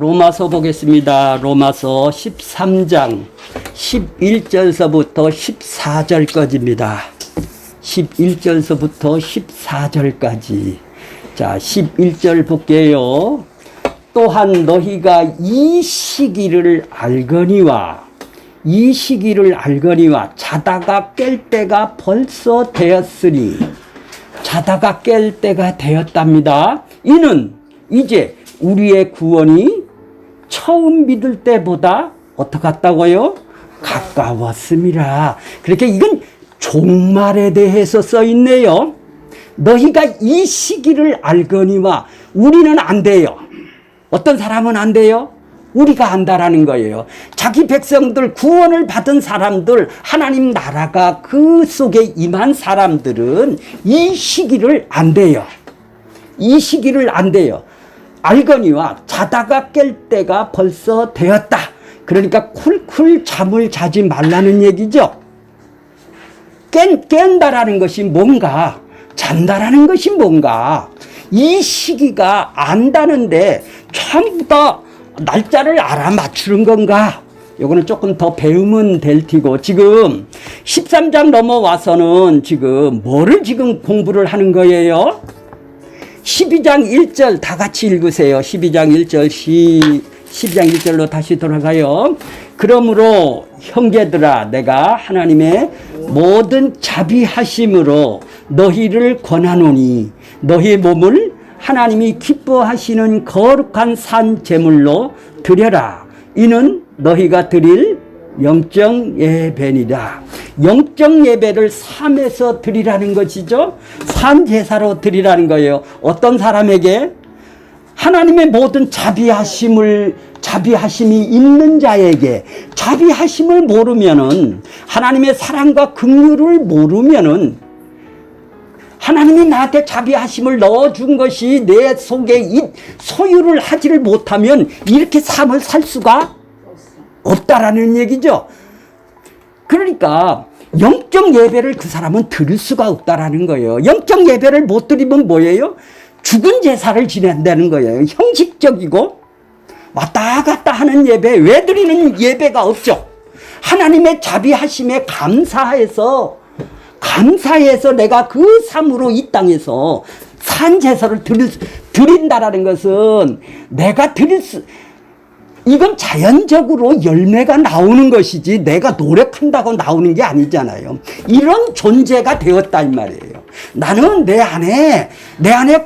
로마서 보겠습니다. 로마서 13장 11절서부터 14절까지입니다. 11절서부터 14절까지. 자, 11절 볼게요. 또한 너희가 이 시기를 알거니와 자다가 깰 때가 벌써 되었으니, 자다가 깰 때가 되었답니다. 이는 이제 우리의 구원이 처음 믿을 때보다 어떡했다고요? 가까웠음이라. 그렇게 이건 종말에 대해서 써 있네요. 너희가 이 시기를 알거니와. 우리는 안 돼요. 어떤 사람은 안 돼요? 우리가 안다라는 거예요. 자기 백성들, 구원을 받은 사람들, 하나님 나라가 그 속에 임한 사람들은 이 시기를 안 돼요. 이 시기를 안 돼요. 알거니와 자다가 깰 때가 벌써 되었다. 그러니까 쿨쿨 잠을 자지 말라는 얘기죠. 깬다라는 것이 뭔가, 잔다라는 것이 뭔가, 이 시기가 안다는데 전부 다 날짜를 알아맞추는 건가? 요거는 조금 더 배우면 될 테고, 지금 13장 넘어와서는 지금 뭐를 지금 공부를 하는 거예요? 12장 1절 다 같이 읽으세요. 12장 1절 12장 1절로 다시 돌아가요. 그러므로 형제들아, 내가 하나님의 모든 자비하심으로 너희를 권하노니 너희 몸을 하나님이 기뻐하시는 거룩한 산 제물로 드려라. 이는 너희가 드릴 영적 예배니라. 영적 예배를 삶에서 드리라는 것이죠. 산 제사로 드리라는 거예요. 어떤 사람에게? 하나님의 모든 자비하심이 있는 자에게. 자비하심을 모르면은, 하나님의 사랑과 긍휼을 모르면은, 하나님이 나한테 자비하심을 넣어준 것이 내 속에 소유를 하지를 못하면 이렇게 삶을 살 수가 없다라는 얘기죠. 그러니까 영적 예배를 그 사람은 드릴 수가 없다라는 거예요. 영적 예배를 못 드리면 뭐예요? 죽은 제사를 지낸다는 거예요. 형식적이고 왔다 갔다 하는 예배, 왜 드리는 예배가 없죠. 하나님의 자비하심에 감사해서 내가 그 삶으로 이 땅에서 산 제사를 드린다라는 것은 내가 이건 자연적으로 열매가 나오는 것이지 내가 노력한다고 나오는 게 아니잖아요. 이런 존재가 되었다 이 말이에요. 나는 내 안에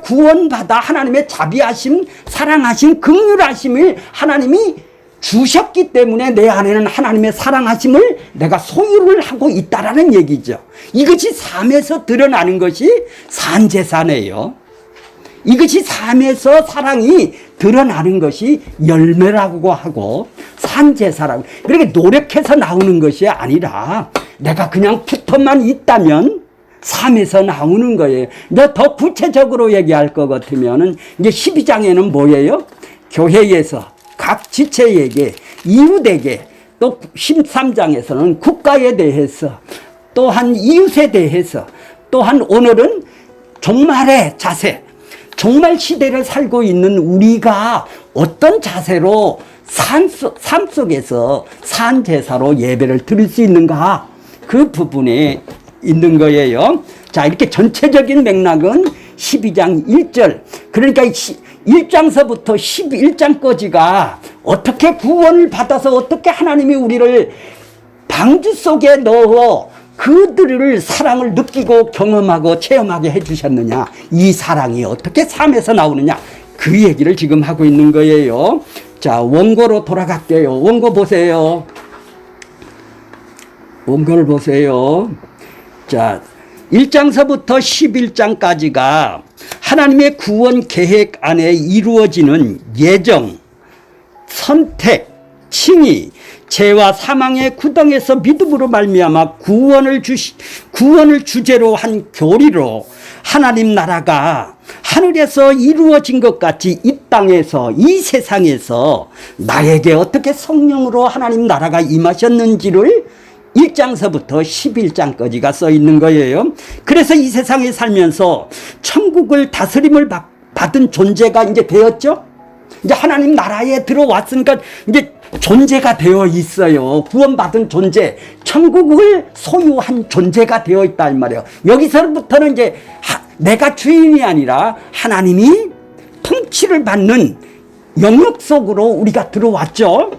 구원받아 하나님의 자비하심, 사랑하심, 긍휼하심을 하나님이 주셨기 때문에 내 안에는 하나님의 사랑하심을 내가 소유를 하고 있다라는 얘기죠. 이것이 삶에서 드러나는 것이 산제사네요. 이것이 삶에서 사랑이 드러나는 것이 열매라고 하고 산제사라고. 그렇게 노력해서 나오는 것이 아니라 내가 그냥 붙어만 있다면 삶에서 나오는 거예요. 근데 더 구체적으로 얘기할 것 같으면은 이제 12장에는 뭐예요? 교회에서 각 지체에게, 이웃에게, 또 13장에서는 국가에 대해서, 또한 이웃에 대해서, 또한 오늘은 종말의 자세, 종말 시대를 살고 있는 우리가 어떤 자세로 삶 속에서 산제사로 예배를 드릴 수 있는가, 그 부분에 있는 거예요. 자, 이렇게 전체적인 맥락은 12장 1절, 그러니까 1장서부터 11장까지가 어떻게 구원을 받아서 어떻게 하나님이 우리를 방주 속에 넣어 그들을 사랑을 느끼고 경험하고 체험하게 해주셨느냐, 이 사랑이 어떻게 삶에서 나오느냐, 그 얘기를 지금 하고 있는 거예요. 자, 원고로 돌아갈게요. 원고 보세요. 원고를 보세요. 자, 1장서부터 11장까지가 하나님의 구원 계획 안에 이루어지는 예정, 선택, 칭의, 죄와 사망의 구덩에서 믿음으로 말미암아 구원을 주제로 한 교리로 하나님 나라가 하늘에서 이루어진 것 같이 이 땅에서, 이 세상에서 나에게 어떻게 성령으로 하나님 나라가 임하셨는지를 1장서부터 11장까지가 써 있는 거예요. 그래서 이 세상에 살면서 천국을 다스림을 받은 존재가 이제 되었죠. 이제 하나님 나라에 들어왔으니까 이제 존재가 되어 있어요. 구원받은 존재, 천국을 소유한 존재가 되어 있다 이 말이에요. 여기서부터는 이제 내가 주인이 아니라 하나님이 통치를 받는 영역 속으로 우리가 들어왔죠.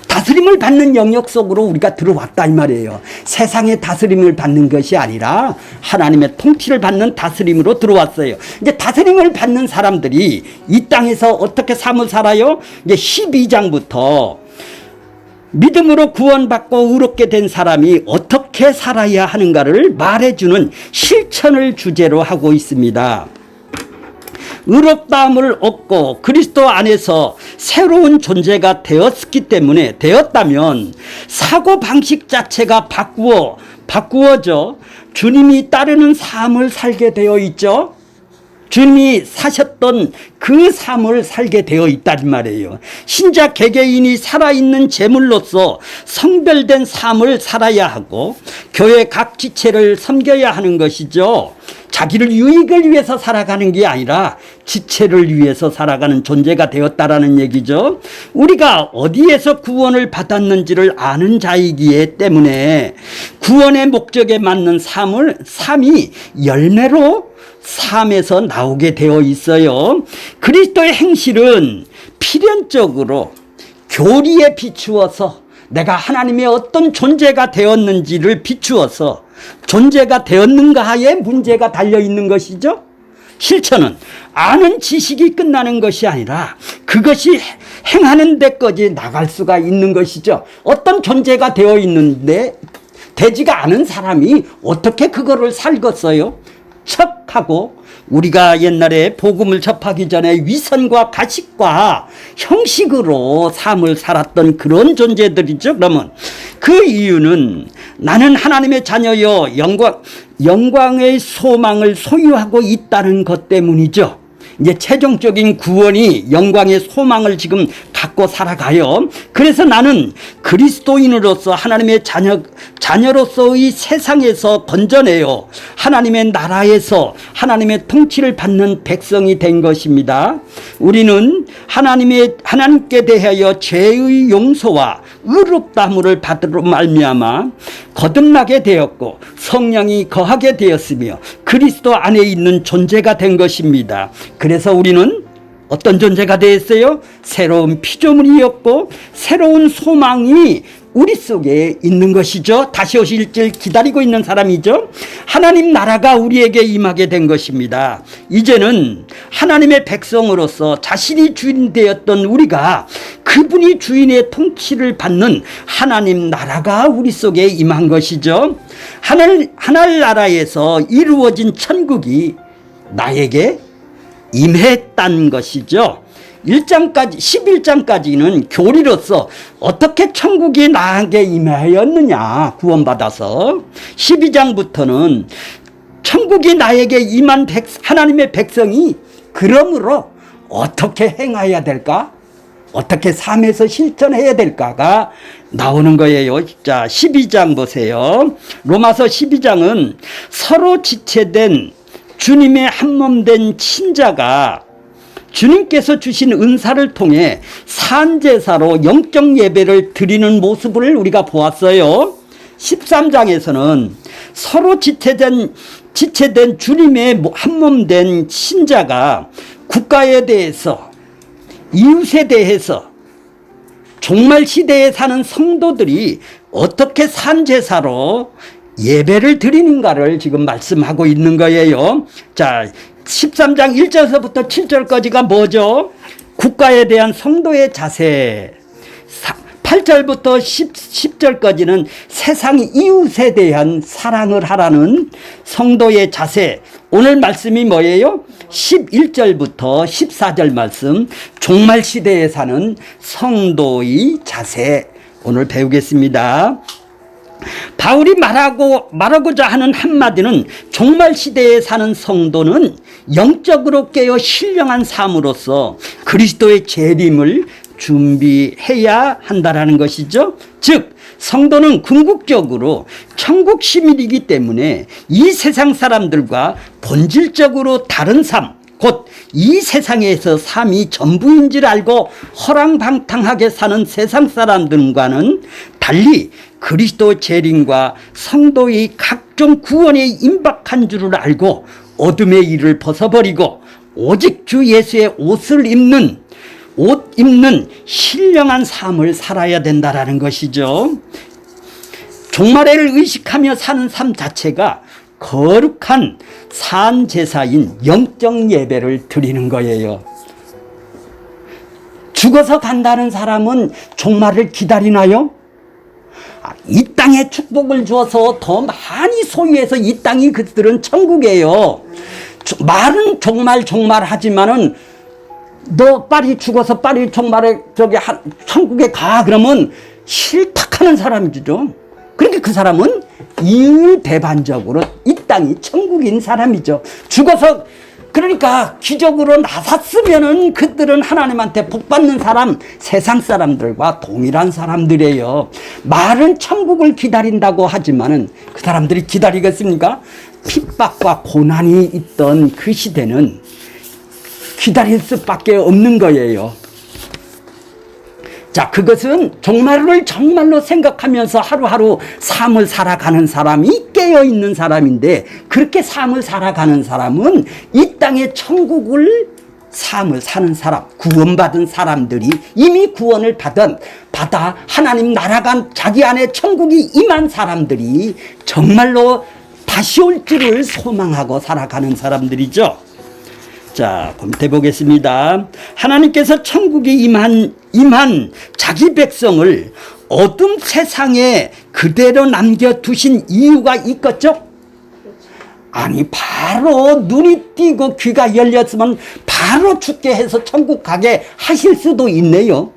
다스림을 받는 영역 속으로 우리가 들어왔다 이 말이에요. 세상의 다스림을 받는 것이 아니라 하나님의 통치를 받는 다스림으로 들어왔어요. 이제 다스림을 받는 사람들이 이 땅에서 어떻게 삶을 살아요? 이제 12장부터 믿음으로 구원받고 의롭게 된 사람이 어떻게 살아야 하는가를 말해주는 실천을 주제로 하고 있습니다. 의롭다함을 얻고 그리스도 안에서 새로운 존재가 되었다면 사고방식 자체가 바꾸어져 주님이 따르는 삶을 살게 되어 있죠. 주님이 사셨던 그 삶을 살게 되어 있단 말이에요. 신자 개개인이 살아있는 제물로서 성별된 삶을 살아야 하고 교회 각 지체를 섬겨야 하는 것이죠. 자기를 유익을 위해서 살아가는 게 아니라 지체를 위해서 살아가는 존재가 되었다라는 얘기죠. 우리가 어디에서 구원을 받았는지를 아는 자이기 때문에 구원의 목적에 맞는 삶이 열매로 삶에서 나오게 되어 있어요. 그리스도의 행실은 필연적으로 교리에 비추어서 내가 하나님의 어떤 존재가 되었는지를 비추어서 존재가 되었는가에 문제가 달려있는 것이죠. 실천은 아는 지식이 끝나는 것이 아니라 그것이 행하는 데까지 나갈 수가 있는 것이죠. 어떤 존재가 되어 있는데 되지가 않은 사람이 어떻게 그거를 살겠어요? 척하고 우리가 옛날에 복음을 접하기 전에 위선과 가식과 형식으로 삶을 살았던 그런 존재들이죠. 그러면 그 이유는 나는 하나님의 자녀여 영광의 소망을 소유하고 있다는 것 때문이죠. 이제 최종적인 구원이 영광의 소망을 지금 갖고 살아가요. 그래서 나는 그리스도인으로서 하나님의 자녀로서의 세상에서 건져내어 하나님의 나라에서 하나님의 통치를 받는 백성이 된 것입니다. 우리는 하나님께 대하여 죄의 용서와 의롭다함을 받으러 말미암아 거듭나게 되었고 성령이 거하게 되었으며 그리스도 안에 있는 존재가 된 것입니다. 그래서 우리는 어떤 존재가 되었어요? 새로운 피조물이었고 새로운 소망이 우리 속에 있는 것이죠. 다시 오실 줄 기다리고 있는 사람이죠. 하나님 나라가 우리에게 임하게 된 것입니다. 이제는 하나님의 백성으로서 자신이 주인 되었던 우리가 그분이 주인의 통치를 받는 하나님 나라가 우리 속에 임한 것이죠. 하늘나라에서 이루어진 천국이 나에게 임했다는 것이죠. 11장까지는 교리로서 어떻게 천국이 나에게 임하였느냐 구원받아서 12장부터는 천국이 나에게 임한 하나님의 백성이 그러므로 어떻게 행해야 될까? 어떻게 삶에서 실천해야 될까가 나오는 거예요. 자, 12장 보세요. 로마서 12장은 서로 지체된 주님의 한몸된 친자가 주님께서 주신 은사를 통해 산제사로 영적 예배를 드리는 모습을 우리가 보았어요. 13장에서는 서로 지체된 주님의 한몸된 친자가 국가에 대해서 이웃에 대해서 종말 시대에 사는 성도들이 어떻게 산제사로 예배를 드리는가를 지금 말씀하고 있는 거예요. 자, 13장 1절서부터 7절까지가 뭐죠? 국가에 대한 성도의 자세. 8절부터 10절까지는 세상 이웃에 대한 사랑을 하라는 성도의 자세. 오늘 말씀이 뭐예요? 11절부터 14절 말씀. 종말 시대에 사는 성도의 자세. 오늘 배우겠습니다. 바울이 말하고자 하는 한마디는 종말 시대에 사는 성도는 영적으로 깨어 신령한 삶으로서 그리스도의 재림을 준비해야 한다라는 것이죠. 즉 성도는 궁극적으로 천국 시민이기 때문에 이 세상 사람들과 본질적으로 다른 삶, 곧 이 세상에서 삶이 전부인 줄 알고 허랑방탕하게 사는 세상 사람들과는 달리 그리스도 재림과 성도의 각종 구원에 임박한 줄을 알고 어둠의 일을 벗어버리고 오직 주 예수의 옷 입는 신령한 삶을 살아야 된다라는 것이죠. 종말을 의식하며 사는 삶 자체가 거룩한 산제사인 영적 예배를 드리는 거예요. 죽어서 간다는 사람은 종말을 기다리나요? 이 땅에 축복을 주어서 더 많이 소유해서 이 땅이 그들은 천국이에요. 말은 종말 하지만은 너 빨리 죽어서 빨리 종말에 천국에 가 그러면 실탁하는 사람이죠. 그러니까 그 사람은 이율배반적으로 이 땅이 천국인 사람이죠. 죽어서 그러니까 기적으로 나섰으면은 그들은 하나님한테 복 받는 사람, 세상 사람들과 동일한 사람들이에요. 말은 천국을 기다린다고 하지만은 그 사람들이 기다리겠습니까? 핍박과 고난이 있던 그 시대는 기다릴 수밖에 없는 거예요. 자, 그것은 종말을 정말로 생각하면서 하루하루 삶을 살아가는 사람이 깨어있는 사람인데, 그렇게 삶을 살아가는 사람은 이 땅의 천국을 삶을 사는 사람, 구원받은 사람들이 이미 구원을 받아 하나님 나라가 자기 안에 천국이 임한 사람들이 정말로 다시 올 줄을 소망하고 살아가는 사람들이죠. 자, 검토해 보겠습니다. 하나님께서 천국에 임한 자기 백성을 어둠 세상에 그대로 남겨두신 이유가 있겠죠? 아니, 바로 눈이 띄고 귀가 열렸으면 바로 죽게 해서 천국 가게 하실 수도 있네요.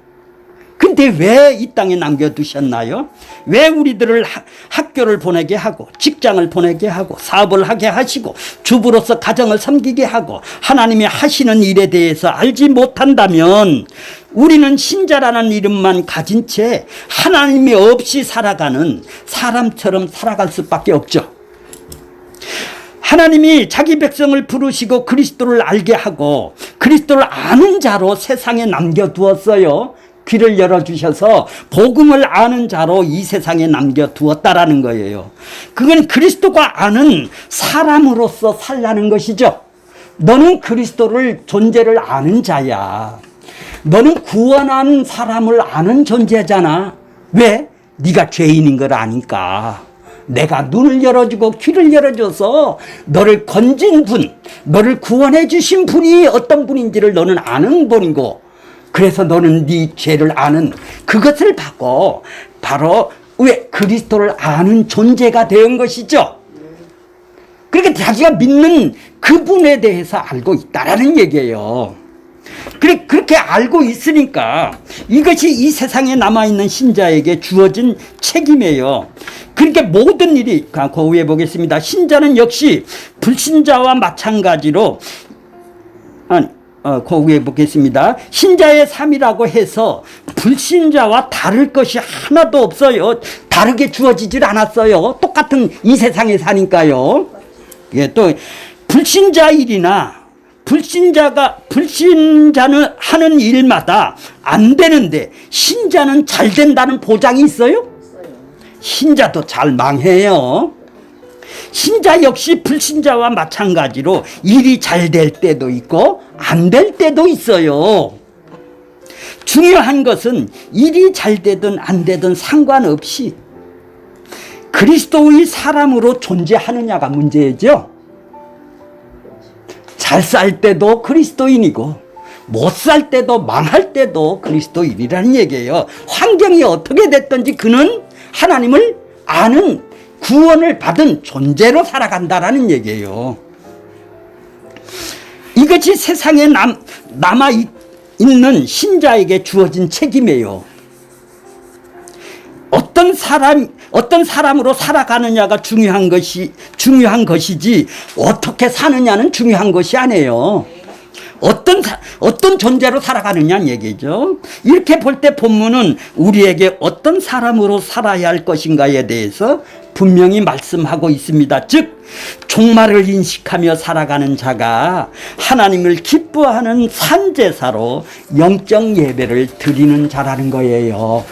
근데 왜 이 땅에 남겨두셨나요? 왜 우리들을 학교를 보내게 하고 직장을 보내게 하고 사업을 하게 하시고 주부로서 가정을 섬기게 하고 하나님이 하시는 일에 대해서 알지 못한다면 우리는 신자라는 이름만 가진 채 하나님이 없이 살아가는 사람처럼 살아갈 수밖에 없죠. 하나님이 자기 백성을 부르시고 그리스도를 알게 하고 그리스도를 아는 자로 세상에 남겨두었어요. 귀를 열어주셔서 복음을 아는 자로 이 세상에 남겨두었다라는 거예요. 그건 그리스도가 아는 사람으로서 살라는 것이죠. 너는 그리스도를 존재를 아는 자야. 너는 구원한 사람을 아는 존재잖아. 왜? 네가 죄인인 걸 아니까. 내가 눈을 열어주고 귀를 열어줘서 너를 건진 분, 너를 구원해 주신 분이 어떤 분인지를 너는 아는 분이고, 그래서 너는 네 죄를 아는 그것을 받고 바로 왜 그리스도를 아는 존재가 된 것이죠. 그러니까 자기가 믿는 그분에 대해서 알고 있다라는 얘기예요. 그렇게 알고 있으니까 이것이 이 세상에 남아있는 신자에게 주어진 책임이에요. 그러니까 모든 일이, 그 위에 보겠습니다. 신자는 역시 불신자와 마찬가지로, 그 위에 보겠습니다. 신자의 삶이라고 해서 불신자와 다를 것이 하나도 없어요. 다르게 주어지질 않았어요. 똑같은 이 세상에 사니까요. 예, 또 불신자 일이나 불신자는 하는 일마다 안 되는데 신자는 잘 된다는 보장이 있어요? 신자도 잘 망해요. 신자 역시 불신자와 마찬가지로 일이 잘 될 때도 있고 안 될 때도 있어요. 중요한 것은 일이 잘 되든 안 되든 상관없이 그리스도의 사람으로 존재하느냐가 문제죠. 잘 살 때도 그리스도인이고 못 살 때도 망할 때도 그리스도인이라는 얘기예요. 환경이 어떻게 됐든지 그는 하나님을 아는 구원을 받은 존재로 살아간다라는 얘기예요. 이것이 세상에 남아있는 신자에게 주어진 책임이에요. 어떤 사람으로 살아가느냐가 중요한 것이지 어떻게 사느냐는 중요한 것이 아니에요. 어떤 존재로 살아가느냐는 얘기죠. 이렇게 볼 때 본문은 우리에게 어떤 사람으로 살아야 할 것인가에 대해서 분명히 말씀하고 있습니다. 즉 종말을 인식하며 살아가는 자가 하나님을 기뻐하는 산제사로 영적 예배를 드리는 자라는 거예요.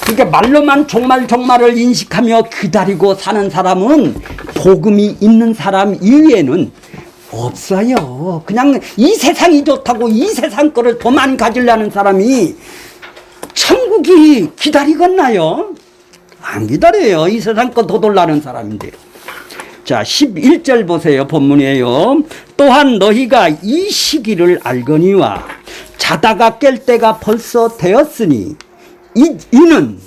그러니까 말로만 종말을 인식하며 기다리고 사는 사람은 복음이 있는 사람 이외에는 없어요. 그냥 이 세상이 좋다고 이 세상 거를 더 많이 가지려는 사람이 천국이 기다리겠나요? 안 기다려요. 이 세상 거 더 돌라는 사람인데. 자, 11절 보세요. 본문이에요. 또한 너희가 이 시기를 알거니와 자다가 깰 때가 벌써 되었으니 이는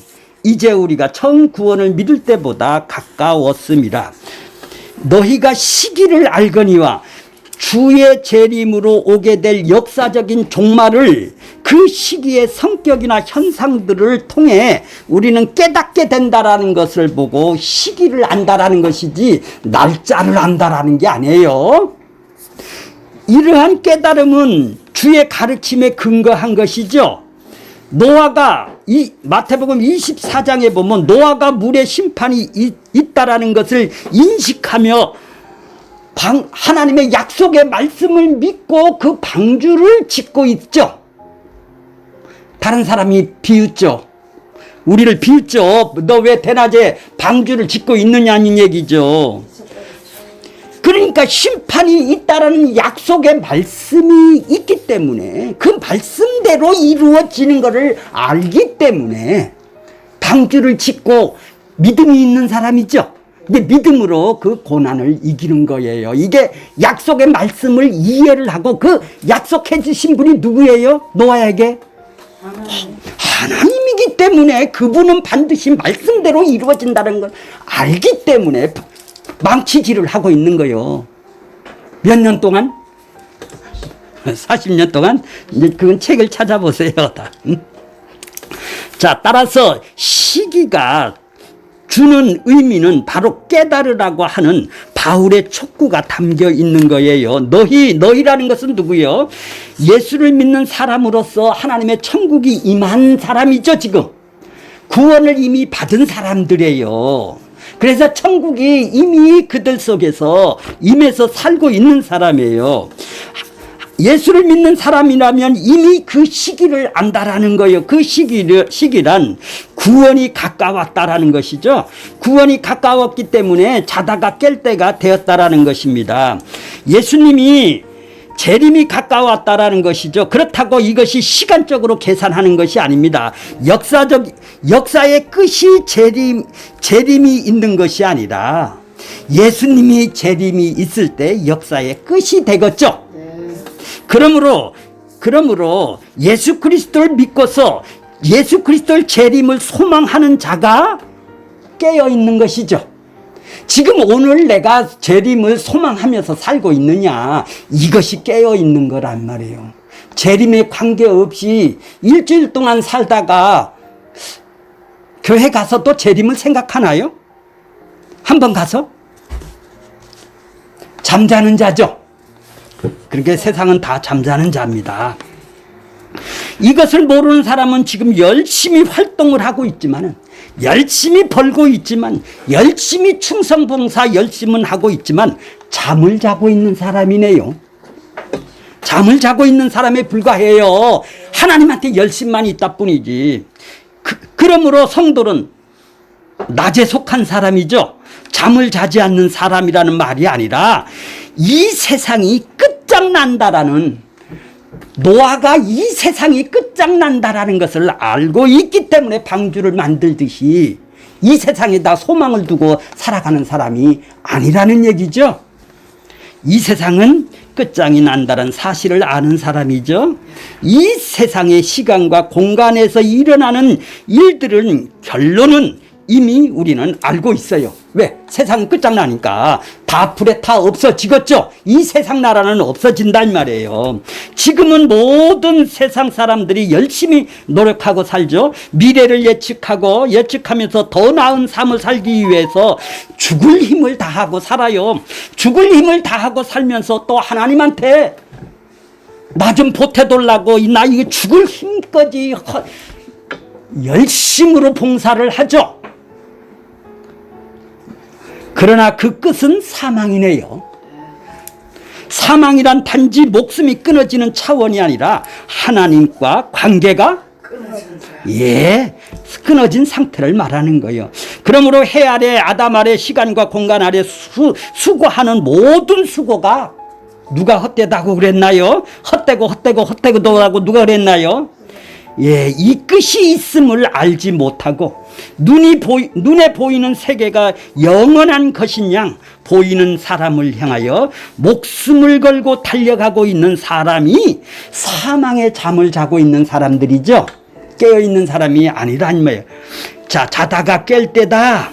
이제 우리가 처음 구원을 믿을 때보다 가까웠음이라. 너희가 시기를 알거니와 주의 재림으로 오게 될 역사적인 종말을 그 시기의 성격이나 현상들을 통해 우리는 깨닫게 된다라는 것을 보고 시기를 안다라는 것이지 날짜를 안다라는 게 아니에요. 이러한 깨달음은 주의 가르침에 근거한 것이죠. 노아가 이 마태복음 24장에 보면 노아가 물의 심판이 있다라는 것을 인식하며 하나님의 약속의 말씀을 믿고 그 방주를 짓고 있죠. 다른 사람이 비웃죠. 우리를 비웃죠. 너 왜 대낮에 방주를 짓고 있느냐는 얘기죠. 그러니까 심판이 있다라는 약속의 말씀이 있기 때문에 그 말씀대로 이루어지는 것을 알기 때문에 방주를 짓고 믿음이 있는 사람이죠. 근데 믿음으로 그 고난을 이기는 거예요. 이게 약속의 말씀을 이해를 하고 그 약속해 주신 분이 누구예요? 노아에게? 하나님이기 때문에 그분은 반드시 말씀대로 이루어진다는 걸 알기 때문에 망치질을 하고 있는 거예요. 몇 년 동안? 40년 동안? 이제 그건 책을 찾아보세요. 다. 자, 따라서 시기가 주는 의미는 바로 깨달으라고 하는 바울의 촉구가 담겨 있는 거예요. 너희라는 것은 누구예요? 예수를 믿는 사람으로서 하나님의 천국이 임한 사람이죠, 지금. 구원을 이미 받은 사람들이에요. 그래서 천국이 이미 그들 속에서 임해서 살고 있는 사람이에요. 예수를 믿는 사람이라면 이미 그 시기를 안다라는 거예요. 그 시기란 구원이 가까웠다라는 것이죠. 구원이 가까웠기 때문에 자다가 깰 때가 되었다라는 것입니다. 예수님이 재림이 가까웠다라는 것이죠. 그렇다고 이것이 시간적으로 계산하는 것이 아닙니다. 역사의 끝이 재림이 있는 것이 아니라 예수님이 재림이 있을 때 역사의 끝이 되겠죠. 그러므로 예수 그리스도를 믿고서 예수 그리스도의 재림을 소망하는 자가 깨어 있는 것이죠. 지금 오늘 내가 재림을 소망하면서 살고 있느냐, 이것이 깨어 있는 거란 말이에요. 재림에 관계없이 일주일 동안 살다가 교회 가서 또 재림을 생각하나요? 한번 가서? 잠자는 자죠. 그러니까 세상은 다 잠자는 자입니다. 이것을 모르는 사람은 지금 열심히 활동을 하고 있지만, 열심히 벌고 있지만, 열심히 충성봉사 열심은 하고 있지만 잠을 자고 있는 사람이네요. 잠을 자고 있는 사람에 불과해요. 하나님한테 열심만 있다 뿐이지. 그러므로 성도는 낮에 속한 사람이죠. 잠을 자지 않는 사람이라는 말이 아니라 이 세상이 끝장난다라는, 노아가 이 세상이 끝장난다라는 것을 알고 있기 때문에 방주를 만들듯이 이 세상에다 소망을 두고 살아가는 사람이 아니라는 얘기죠. 이 세상은 끝장이 난다는 사실을 아는 사람이죠. 이 세상의 시간과 공간에서 일어나는 일들은 결론은 이미 우리는 알고 있어요. 왜? 세상은 끝장나니까 다 불에 타 없어지겠죠. 이 세상 나라는 없어진단 말이에요. 지금은 모든 세상 사람들이 열심히 노력하고 살죠. 미래를 예측하면서 더 나은 삶을 살기 위해서 죽을 힘을 다하고 살아요. 죽을 힘을 다하고 살면서 또 하나님한테 나 좀 보태달라고, 나 이거 죽을 힘까지 열심으로 봉사를 하죠. 그러나 그 끝은 사망이네요. 사망이란 단지 목숨이 끊어지는 차원이 아니라 하나님과 관계가 끊어진 상태를 말하는 거예요. 그러므로 해 아래 아담 아래 시간과 공간 아래 수고하는 모든 수고가 누가 헛되다고 그랬나요? 헛되고도 하고 누가 그랬나요? 이 끝이 있음을 알지 못하고 눈에 보이는 세계가 영원한 것인 양 보이는 사람을 향하여 목숨을 걸고 달려가고 있는 사람이 사망의 잠을 자고 있는 사람들이죠. 깨어있는 사람이 아니란 말이에요. 자, 자다가 깰 때다.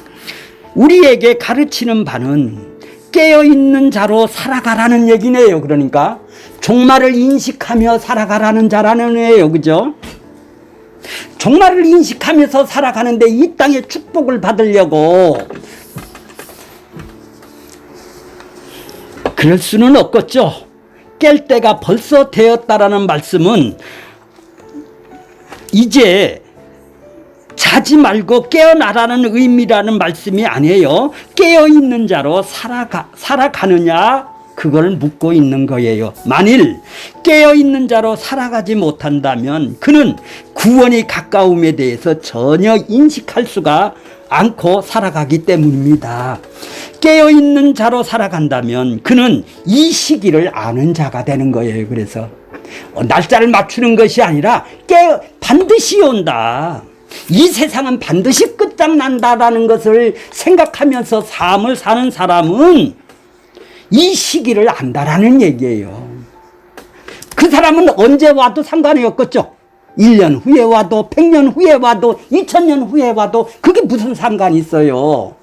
우리에게 가르치는 바는 깨어있는 자로 살아가라는 얘기네요. 그러니까 종말을 인식하며 살아가라는 자라는 애예요. 그죠? 종말을 인식하면서 살아가는데 이 땅의 축복을 받으려고 그럴 수는 없겠죠. 깰 때가 벌써 되었다라는 말씀은 이제 자지 말고 깨어나라는 의미라는 말씀이 아니에요. 깨어있는 자로 살아가느냐 그걸 묻고 있는 거예요. 만일 깨어있는 자로 살아가지 못한다면 그는 구원이 가까움에 대해서 전혀 인식할 수가 않고 살아가기 때문입니다. 깨어있는 자로 살아간다면 그는 이 시기를 아는 자가 되는 거예요. 그래서 날짜를 맞추는 것이 아니라 반드시 온다. 이 세상은 반드시 끝장난다라는 것을 생각하면서 삶을 사는 사람은 이 시기를 안다라는 얘기예요. 그 사람은 언제 와도 상관이 없겠죠. 1년 후에 와도 100년 후에 와도 2000년 후에 와도 그게 무슨 상관이 있어요.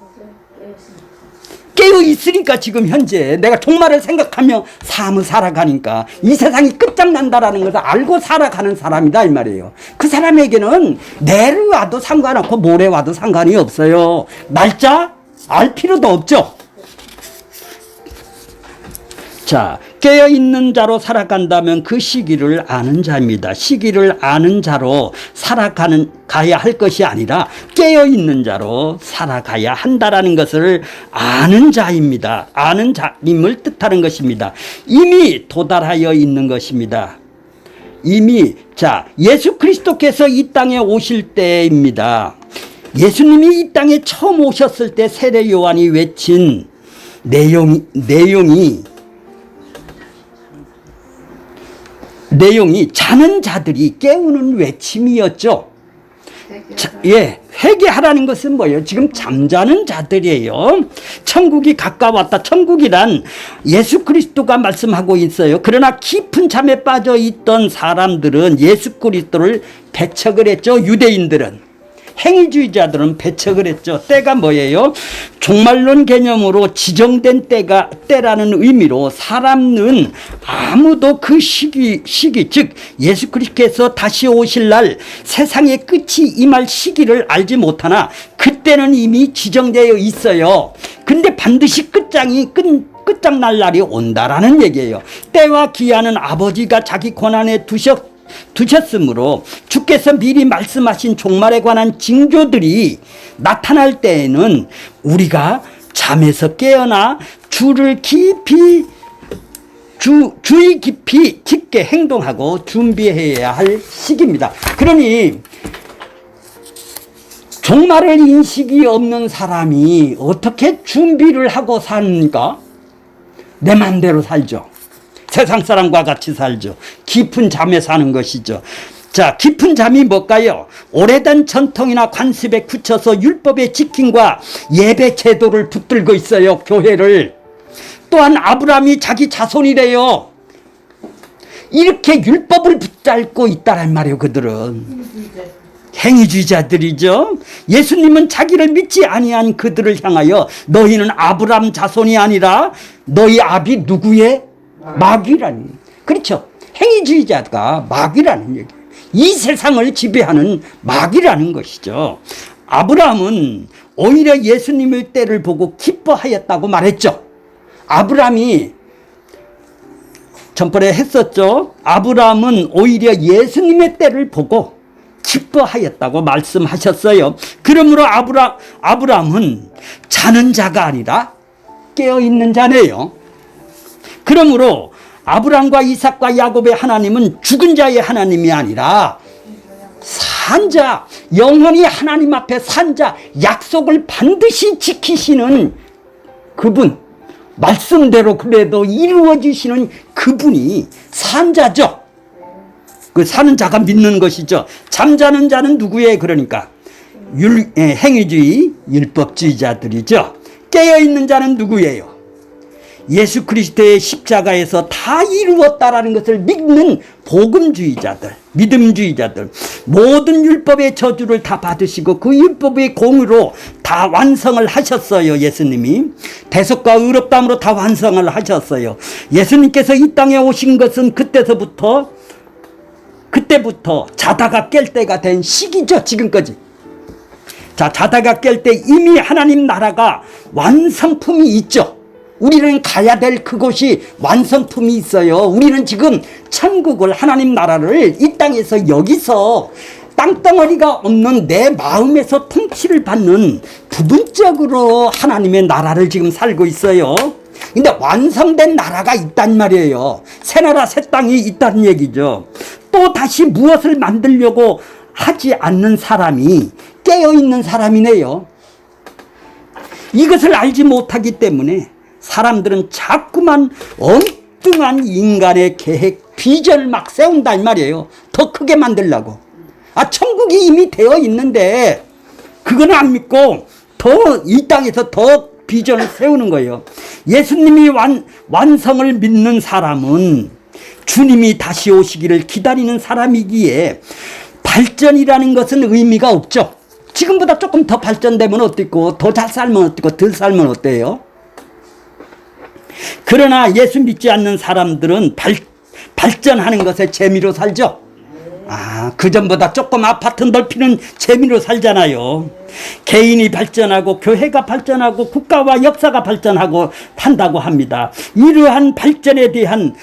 깨어 있으니까 지금 현재 내가 종말을 생각하며 삶을 살아가니까 이 세상이 끝장난다라는 것을 알고 살아가는 사람이다 이 말이에요. 그 사람에게는 내일 와도 상관없고 모레 와도 상관이 없어요. 날짜 알 필요도 없죠. 자, 깨어있는 자로 살아간다면 그 시기를 아는 자입니다. 시기를 아는 자로 가야 할 것이 아니라 깨어있는 자로 살아가야 한다라는 것을 아는 자입니다. 아는 자임을 뜻하는 것입니다. 이미 도달하여 있는 것입니다. 예수 그리스도께서 이 땅에 오실 때입니다. 예수님이 이 땅에 처음 오셨을 때 세례 요한이 외친 내용이 자는 자들이 깨우는 외침이었죠. 회개하라는 것은 뭐예요? 지금 잠자는 자들이에요. 천국이 가까웠다. 천국이란 예수 그리스도가 말씀하고 있어요. 그러나 깊은 잠에 빠져 있던 사람들은 예수 그리스도를 배척을 했죠. 유대인들은. 행위주의자들은 배척을 했죠. 때가 뭐예요? 종말론 개념으로 지정된 때라는 의미로 사람은 아무도 그 시기 즉 예수 그리스도께서 다시 오실 날 세상의 끝이 임할 시기를 알지 못하나 그때는 이미 지정되어 있어요. 근데 반드시 끝장날 날이 온다라는 얘기예요. 때와 기한은 아버지가 자기 권한에 두셨으므로 주께서 미리 말씀하신 종말에 관한 징조들이 나타날 때에는 우리가 잠에서 깨어나 주의 깊이 깊게 행동하고 준비해야 할 시기입니다. 그러니 종말을 인식이 없는 사람이 어떻게 준비를 하고 사는가? 내 맘대로 살죠. 세상 사람과 같이 살죠. 깊은 잠에 사는 것이죠. 자, 깊은 잠이 뭘까요? 오래된 전통이나 관습에 굳혀서 율법의 지킴과 예배 제도를 붙들고 있어요. 교회를. 또한 아브라함이 자기 자손이래요. 이렇게 율법을 붙잡고 있다란 말이에요. 그들은. 행위주의자들이죠. 예수님은 자기를 믿지 아니한 그들을 향하여 너희는 아브라함 자손이 아니라 너희 아비 누구의? 마귀라는, 그렇죠. 행위주의자가 마귀라는 얘기예요. 이 세상을 지배하는 마귀라는 것이죠. 아브라함은 오히려 예수님의 때를 보고 기뻐하였다고 말했죠. 아브라함이 전번에 했었죠. 아브라함은 오히려 예수님의 때를 보고 기뻐하였다고 말씀하셨어요. 그러므로 아브라함은 자는 자가 아니라 깨어있는 자네요. 그러므로 아브라함과 이삭과 야곱의 하나님은 죽은 자의 하나님이 아니라 산 자, 영원히 하나님 앞에 산 자, 약속을 반드시 지키시는 그분, 말씀대로 그래도 이루어지시는 그분이 산 자죠. 그 사는 자가 믿는 것이죠. 잠자는 자는 누구예요? 그러니까 행위주의, 율법주의자들이죠. 깨어있는 자는 누구예요? 예수 그리스도의 십자가에서 다 이루었다라는 것을 믿는 복음주의자들, 믿음주의자들, 모든 율법의 저주를 다 받으시고 그 율법의 공으로 다 완성을 하셨어요. 예수님이 대속과 의롭다함으로 다 완성을 하셨어요. 예수님께서 이 땅에 오신 것은 그때부터 자다가 깰 때가 된 시기죠. 지금까지. 자, 자다가 깰 때 이미 하나님 나라가 완성품이 있죠. 우리는 가야 될 그곳이 완성품이 있어요. 우리는 지금 천국을, 하나님 나라를 이 땅에서 여기서 땅덩어리가 없는 내 마음에서 통치를 받는 부분적으로 하나님의 나라를 지금 살고 있어요. 근데 완성된 나라가 있단 말이에요. 새 나라 새 땅이 있다는 얘기죠. 또 다시 무엇을 만들려고 하지 않는 사람이 깨어있는 사람이네요. 이것을 알지 못하기 때문에 사람들은 자꾸만 엉뚱한 인간의 계획, 비전을 막 세운다 이 말이에요. 더 크게 만들려고. 천국이 이미 되어 있는데 그건 안 믿고 더 이 땅에서 더 비전을 세우는 거예요. 예수님이 완성을 믿는 사람은 주님이 다시 오시기를 기다리는 사람이기에 발전이라는 것은 의미가 없죠. 지금보다 조금 더 발전되면 어떻고, 더 잘 살면 어떻고, 덜 살면 어때요? 그러나 예수 믿지 않는 사람들은 발전하는 것에 재미로 살죠. 그전보다 조금 아파트 넓히는 재미로 살잖아요. 개인이 발전하고 교회가 발전하고 국가와 역사가 발전하고 한다고 합니다. 이러한 발전에 대한,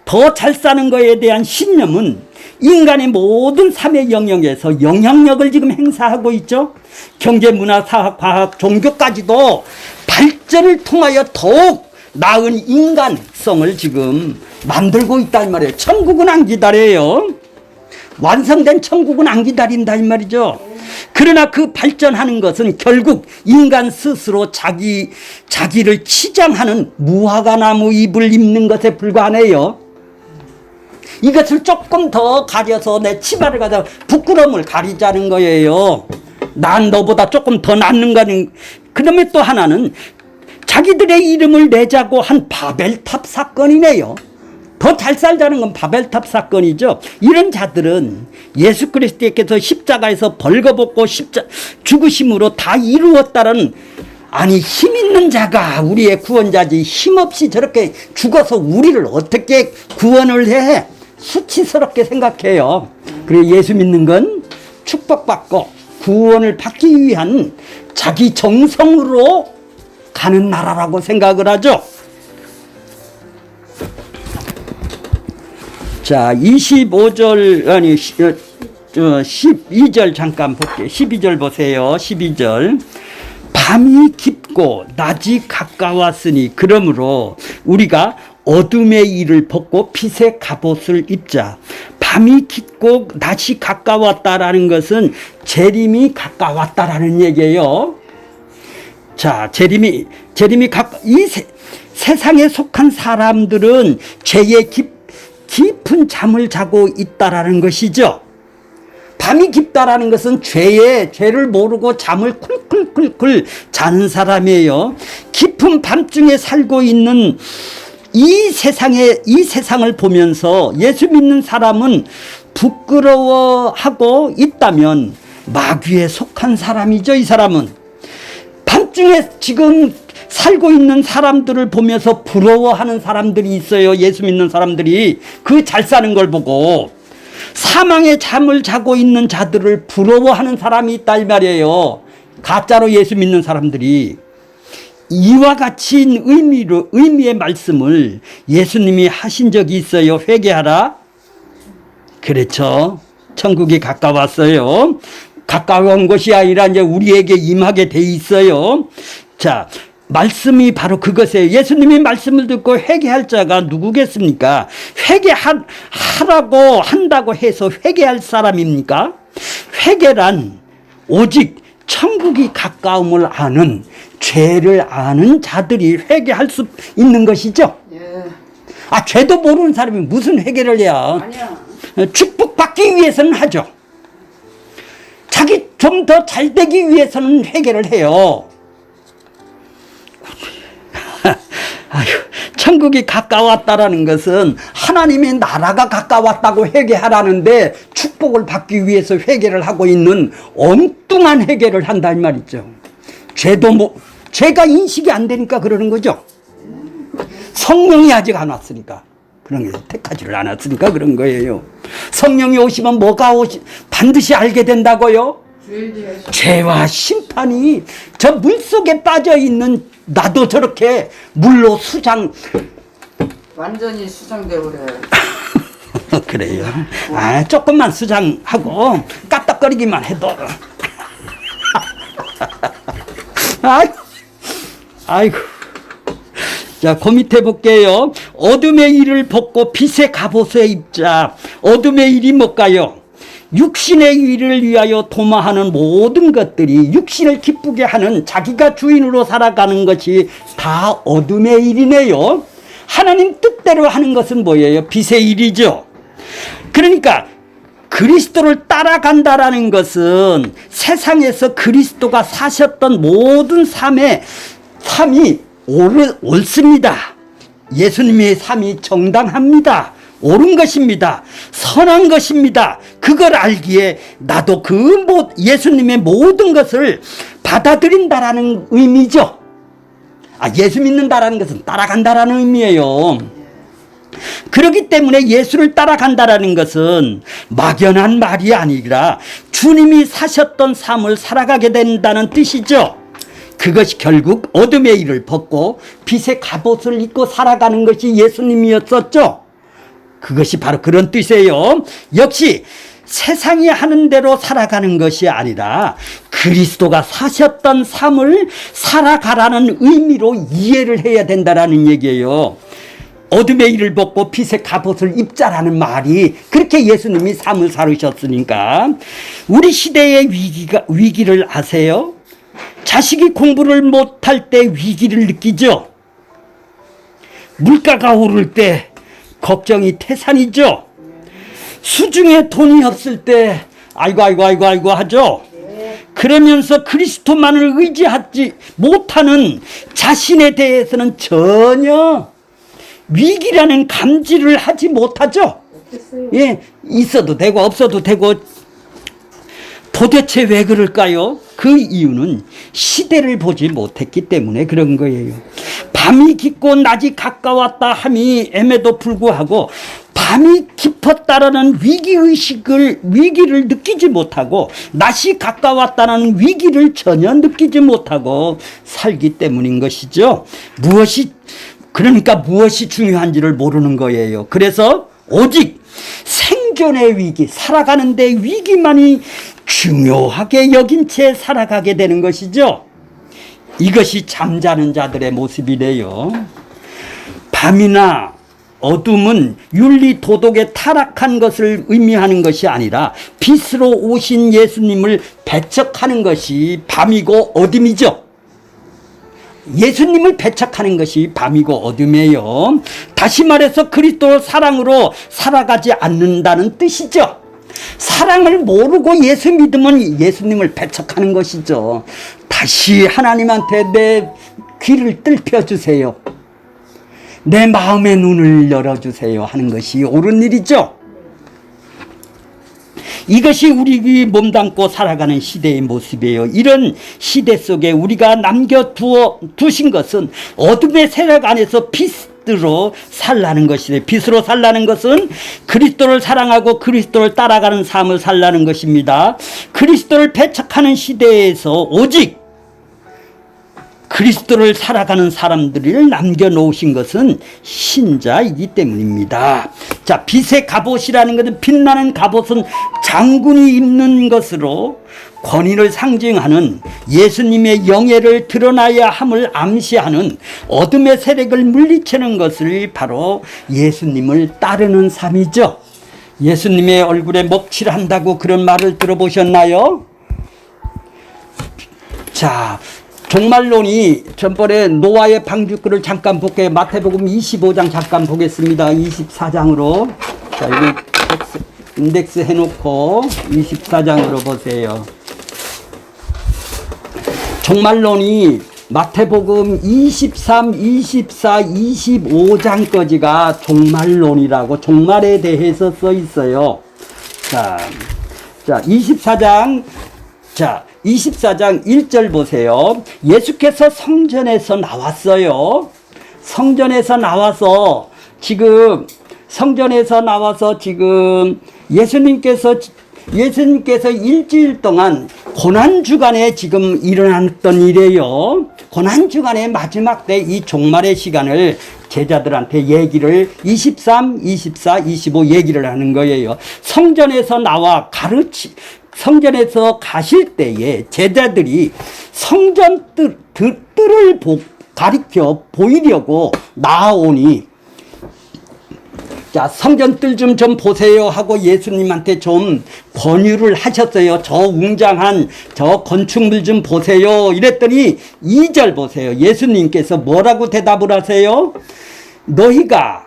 더 잘 사는 것에 대한 신념은 인간의 모든 삶의 영역에서 영향력을 지금 행사하고 있죠. 경제, 문화, 사학, 과학, 종교까지도 발전을 통하여 더욱 나은 인간성을 지금 만들고 있다 이 말이에요. 천국은 안 기다려요. 완성된 천국은 안 기다린다 이 말이죠. 그러나 그 발전하는 것은 결국 인간 스스로 자기를 치장하는 무화과 나무 잎을 입는 것에 불과하네요. 이것을 조금 더 가려서 내 치마를 가져 부끄러움을 가리자는 거예요. 난 너보다 조금 더 낫는가는. 그다음에 또 하나는 자기들의 이름을 내자고 한 바벨탑 사건이네요. 더 잘 살자는 건 바벨탑 사건이죠. 이런 자들은 예수 그리스도께서 십자가에서 벌거벗고 죽으심으로 다 이루었다는, 힘 있는 자가 우리의 구원자지 힘없이 저렇게 죽어서 우리를 어떻게 구원을 해? 수치스럽게 생각해요. 그리고 예수 믿는 건 축복받고 구원을 받기 위한 자기 정성으로 가는 나라라고 생각을 하죠. 자, 12절 잠깐 볼게요. 12절 보세요. 12절. 밤이 깊고 낮이 가까웠으니 그러므로 우리가 어둠의 일을 벗고 빛의 갑옷을 입자. 밤이 깊고 낮이 가까웠다라는 것은 재림이 가까웠다라는 얘기예요. 자, 재림이 세상에 속한 사람들은 죄의 깊은 잠을 자고 있다라는 것이죠. 밤이 깊다라는 것은 죄를 모르고 잠을 쿨쿨쿨쿨 자는 사람이에요. 깊은 밤중에 살고 있는 이 세상을 보면서 예수 믿는 사람은 부끄러워하고 있다면 마귀에 속한 사람이죠. 이 사람은 밤중에 지금 살고 있는 사람들을 보면서 부러워하는 사람들이 있어요. 예수 믿는 사람들이 그 잘 사는 걸 보고 사망의 잠을 자고 있는 자들을 부러워하는 사람이 있다 이 말이에요. 가짜로 예수 믿는 사람들이. 이와 같이 의미의 말씀을 예수님이 하신 적이 있어요. 회개하라. 그렇죠. 천국이 가까웠어요. 가까운 것이 아니라 이제 우리에게 임하게 돼 있어요. 자, 말씀이 바로 그것이에요. 예수님이 말씀을 듣고 회개할 자가 누구겠습니까? 회개하라고 한다고 해서 회개할 사람입니까? 회개란 오직 천국이 가까움을 아는, 죄를 아는 자들이 회개할 수 있는 것이죠. 예. 아, 죄도 모르는 사람이 무슨 회개를 해야? 아니야. 축복받기 위해서는 하죠. 자기 좀 더 잘되기 위해서는 회개를 해요. 아유, 천국이 가까웠다라는 것은 하나님의 나라가 가까웠다고 회개하라는데 축복을 받기 위해서 회개를 하고 있는 엉뚱한 회개를 한다 이 말이죠. 죄가 인식이 안 되니까 그러는 거죠. 성령이 아직 안 왔으니까 그런 게 택하지를 않았으니까 그런 거예요. 성령이 오시면 반드시 알게 된다고요. 죄와 심판이 저 물속에 빠져있는 나도 저렇게 물로 완전히 수장되고 그래. 그래요. 아, 조금만 수장하고 까딱거리기만 해도 아이고. 자, 그 밑에 볼게요. 어둠의 일을 벗고 빛의 갑옷에 입자. 어둠의 일이 뭘까요? 육신의 일을 위하여 도마하는 모든 것들이 육신을 기쁘게 하는 자기가 주인으로 살아가는 것이 다 어둠의 일이네요. 하나님 뜻대로 하는 것은 뭐예요? 빛의 일이죠. 그러니까 그리스도를 따라간다라는 것은 세상에서 그리스도가 사셨던 모든 삶이 옳습니다. 예수님의 삶이 정당합니다. 옳은 것입니다. 선한 것입니다. 그걸 알기에 나도 예수님의 모든 것을 받아들인다라는 의미죠. 예수 믿는다라는 것은 따라간다라는 의미예요. 그렇기 때문에 예수를 따라간다라는 것은 막연한 말이 아니라 주님이 사셨던 삶을 살아가게 된다는 뜻이죠. 그것이 결국 어둠의 일을 벗고 빛의 갑옷을 입고 살아가는 것이 예수님이었었죠. 그것이 바로 그런 뜻이에요. 역시 세상이 하는 대로 살아가는 것이 아니라 그리스도가 사셨던 삶을 살아가라는 의미로 이해를 해야 된다라는 얘기예요. 어둠의 일을 벗고 빛의 갑옷을 입자라는 말이 그렇게 예수님이 삶을 살으셨으니까. 우리 시대의 위기를 아세요? 자식이 공부를 못할 때 위기를 느끼죠. 물가가 오를 때 걱정이 태산이죠. 수중에 돈이 없을 때 아이고 하죠. 그러면서 그리스도만을 의지하지 못하는 자신에 대해서는 전혀 위기라는 감지를 하지 못하죠. 예, 있어도 되고 없어도 되고. 도대체 왜 그럴까요? 그 이유는 시대를 보지 못했기 때문에 그런 거예요. 밤이 깊고 낮이 가까웠다 함임에도 불구하고 밤이 깊었다라는 위기를 느끼지 못하고 낮이 가까웠다는 위기를 전혀 느끼지 못하고 살기 때문인 것이죠. 그러니까 무엇이 중요한지를 모르는 거예요. 그래서 오직 생존의 위기, 살아가는 데 위기만이 중요하게 여긴 채 살아가게 되는 것이죠. 이것이 잠자는 자들의 모습이래요. 밤이나 어둠은 윤리 도덕에 타락한 것을 의미하는 것이 아니라 빛으로 오신 예수님을 배척하는 것이 밤이고 어둠이죠. 예수님을 배척하는 것이 밤이고 어둠이에요. 다시 말해서 그리스도 사랑으로 살아가지 않는다는 뜻이죠. 사랑을 모르고 예수 믿으면 예수님을 배척하는 것이죠. 다시 하나님한테 내 귀를 뚫혀주세요. 내 마음의 눈을 열어주세요 하는 것이 옳은 일이죠. 이것이 우리 몸담고 살아가는 시대의 모습이에요. 이런 시대 속에 우리가 남겨두신 것은 어둠의 세력 안에서 빛으로 살라는 것이래요. 빛으로 살라는 것은 그리스도를 사랑하고 그리스도를 따라가는 삶을 살라는 것입니다. 그리스도를 배척하는 시대에서 오직 그리스도를 살아가는 사람들을 남겨놓으신 것은 신자이기 때문입니다. 자, 빛의 갑옷이라는 것은, 빛나는 갑옷은 장군이 입는 것으로 권위를 상징하는 예수님의 영예를 드러나야 함을 암시하는 어둠의 세력을 물리치는 것을 바로 예수님을 따르는 삶이죠. 예수님의 얼굴에 먹칠한다고 그런 말을 들어보셨나요? 자, 종말론이 전번에 노아의 방주크를 잠깐 볼게요. 마태복음 25장 잠깐 보겠습니다. 24장으로. 자, 여기 인덱스 해놓고 24장으로 보세요. 종말론이 마태복음 23, 24, 25장까지가 종말론이라고 종말에 대해서 써 있어요. 자, 24장, 24장 1절 보세요. 예수께서 성전에서 나왔어요. 성전에서 나와서 지금 예수님께서 일주일 동안 고난주간에 지금 일어났던 일이에요. 고난주간의 마지막 때 이 종말의 시간을 제자들한테 얘기를 23, 24, 25 얘기를 하는 거예요. 성전에서 가실 때에 제자들이 성전 뜰을 가리켜 보이려고 나아오니, 자, 성전 뜰 좀 보세요 하고 예수님한테 좀 권유를 하셨어요. 저 웅장한 저 건축물 좀 보세요. 이랬더니 2절 보세요. 예수님께서 뭐라고 대답을 하세요? 너희가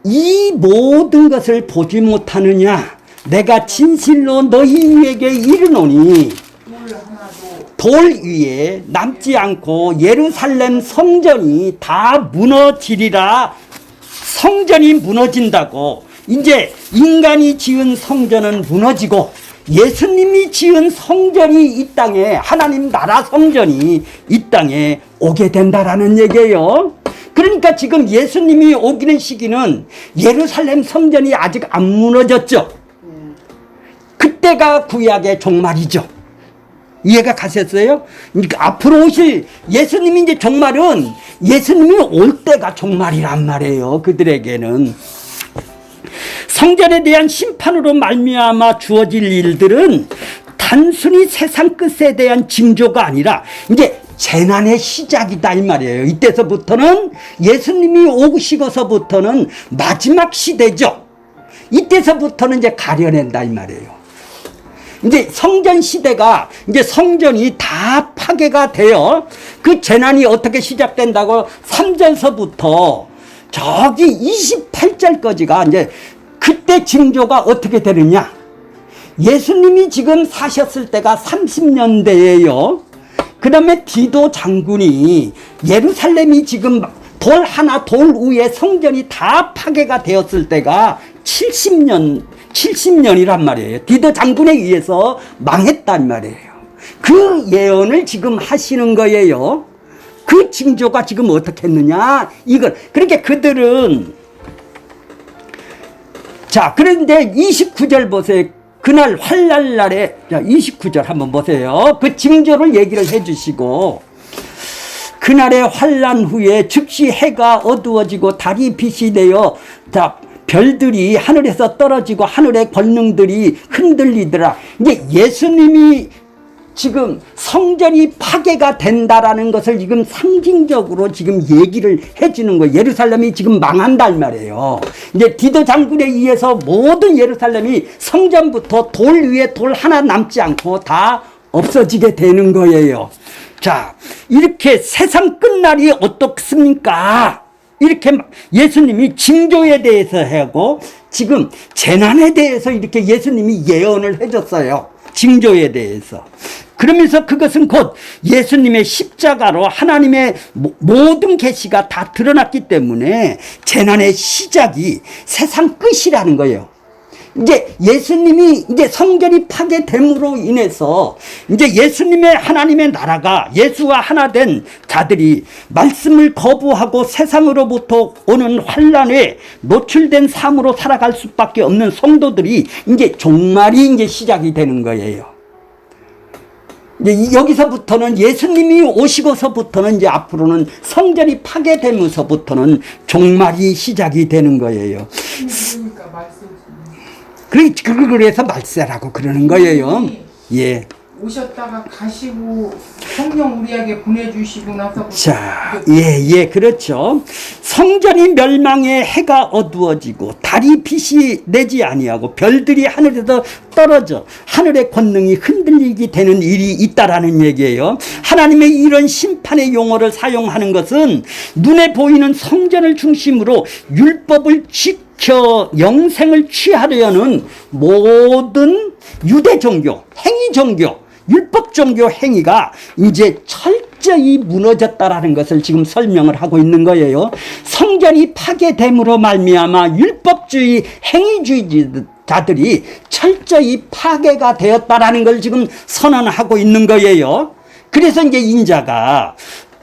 이 모든 것을 보지 못하느냐? 내가 진실로 너희에게 이르노니 돌 위에 남지 않고 예루살렘 성전이 다 무너지리라. 성전이 무너진다고. 이제 인간이 지은 성전은 무너지고 예수님이 지은 성전이 이 땅에, 하나님 나라 성전이 이 땅에 오게 된다라는 얘기예요. 그러니까 지금 예수님이 오기는 시기는 예루살렘 성전이 아직 안 무너졌죠. 그때가 구약의 종말이죠. 이해가 가셨어요? 그러니까 앞으로 오실 예수님이 이제 종말은 예수님이 올 때가 종말이란 말이에요. 그들에게는. 성전에 대한 심판으로 말미암아 주어질 일들은 단순히 세상 끝에 대한 징조가 아니라 이제 재난의 시작이다 이 말이에요. 이때서부터는 예수님이 오시고서부터는 마지막 시대죠. 이때서부터는 이제 가려낸다 이 말이에요. 이제 성전 시대가, 이제 성전이 다 파괴가 되어 그 재난이 어떻게 시작된다고 3절서부터 저기 28절까지가 이제 그때 징조가 어떻게 되느냐. 예수님이 지금 사셨을 때가 30년대예요. 그 다음에 디도 장군이 예루살렘이 지금 돌 위에 성전이 다 파괴가 되었을 때가 70년이란 말이에요. 디도 장군에 의해서 망했단 말이에요. 그 예언을 지금 하시는 거예요. 그 징조가 지금 어떻게 했느냐? 이걸. 그러니까 그들은, 자, 그런데 29절 보세요. 그날 환난날에, 자, 29절 한번 보세요. 그 징조를 얘기를 해 주시고, 그날의 환난 후에 즉시 해가 어두워지고 달이 빛이 되어, 자, 별들이 하늘에서 떨어지고 하늘의 권능들이 흔들리더라. 이제 예수님이 지금 성전이 파괴가 된다라는 것을 지금 상징적으로 지금 얘기를 해주는 거예요. 예루살렘이 지금 망한단 말이에요. 이제 디도 장군에 의해서 모든 예루살렘이 성전부터 돌 위에 돌 하나 남지 않고 다 없어지게 되는 거예요. 자, 이렇게 세상 끝날이 어떻습니까? 이렇게 예수님이 징조에 대해서 하고 지금 재난에 대해서 이렇게 예수님이 예언을 해줬어요. 징조에 대해서. 그러면서 그것은 곧 예수님의 십자가로 하나님의 모든 계시가 다 드러났기 때문에 재난의 시작이 세상 끝이라는 거예요. 이제 예수님이 이제 성전이 파괴됨으로 인해서 이제 예수님의 하나님의 나라가 예수와 하나 된 자들이 말씀을 거부하고 세상으로부터 오는 환난에 노출된 삶으로 살아갈 수밖에 없는 성도들이 이제 종말이 이제 시작이 되는 거예요. 이제 여기서부터는 예수님이 오시고서부터는 이제 앞으로는 성전이 파괴되면서부터는 종말이 시작이 되는 거예요. 그래서 말세라고 그러는 거예요. 예. 오셨다가 가시고 성령 우리에게 보내주시고 나서 자, 예, 그렇죠. 성전이 멸망해 해가 어두워지고 달이 빛이 내지 아니하고 별들이 하늘에서 떨어져 하늘의 권능이 흔들리게 되는 일이 있다라는 얘기예요. 하나님의 이런 심판의 용어를 사용하는 것은 눈에 보이는 성전을 중심으로 율법을 지켜 영생을 취하려는 모든 유대 종교, 행위 종교, 율법 종교 행위가 이제 철저히 무너졌다라는 것을 지금 설명을 하고 있는 거예요. 성전이 파괴됨으로 말미암아 율법주의 행위주의자들이 철저히 파괴가 되었다라는 걸 지금 선언하고 있는 거예요. 그래서 이제 인자가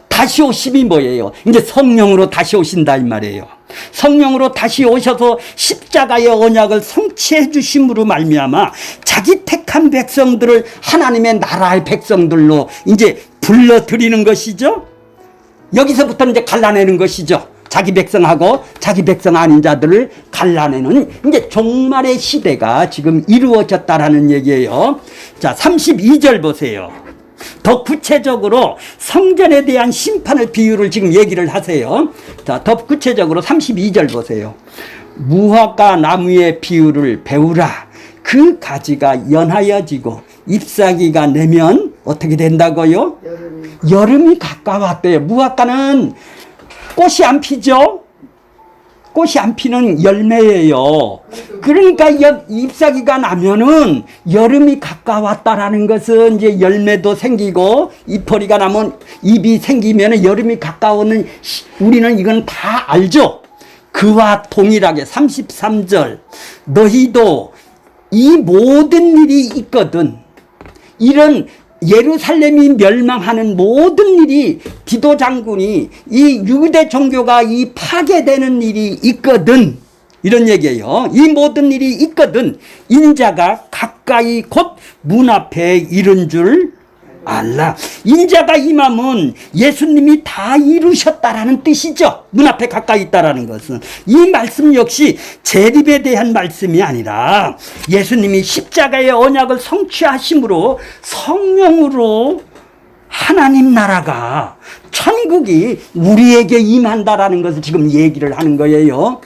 다시 오심이 뭐예요? 이제 성령으로 다시 오신다 이 말이에요. 성령으로 다시 오셔서 십자가의 언약을 성취해 주심으로 말미암아 자기 택한 백성들을 하나님의 나라의 백성들로 이제 불러들이는 것이죠. 여기서부터 이제 갈라내는 것이죠. 자기 백성하고 자기 백성 아닌 자들을 갈라내는 이제 종말의 시대가 지금 이루어졌다라는 얘기예요. 자, 32절 보세요. 더 구체적으로 성전에 대한 심판의 비유를 지금 얘기를 하세요. 자, 더 구체적으로 32절 보세요. 무화과 나무의 비유를 배우라. 그 가지가 연하여지고 잎사귀가 내면 어떻게 된다고요? 여름이 가까웠대요. 무화과는 꽃이 안 피죠? 꽃이 안 피는 열매예요. 그러니까 잎사귀가 나면은 여름이 가까웠다라는 것은 이제 열매도 생기고 잎퍼리가 나면 잎이 생기면 여름이 가까우는 우리는 이건 다 알죠. 그와 동일하게 33절 너희도 이 모든 일이 있거든. 이런 예루살렘이 멸망하는 모든 일이 디도 장군이 이 유대 종교가 이 파괴되는 일이 있거든. 이런 얘기예요. 이 모든 일이 있거든. 인자가 가까이 곧 문 앞에 이른 줄 알라. 인자가 임함은 예수님이 다 이루셨다라는 뜻이죠. 문 앞에 가까이 있다라는 것은 이 말씀 역시 재림에 대한 말씀이 아니라 예수님이 십자가의 언약을 성취하심으로 성령으로 하나님 나라가 천국이 우리에게 임한다라는 것을 지금 얘기를 하는 거예요.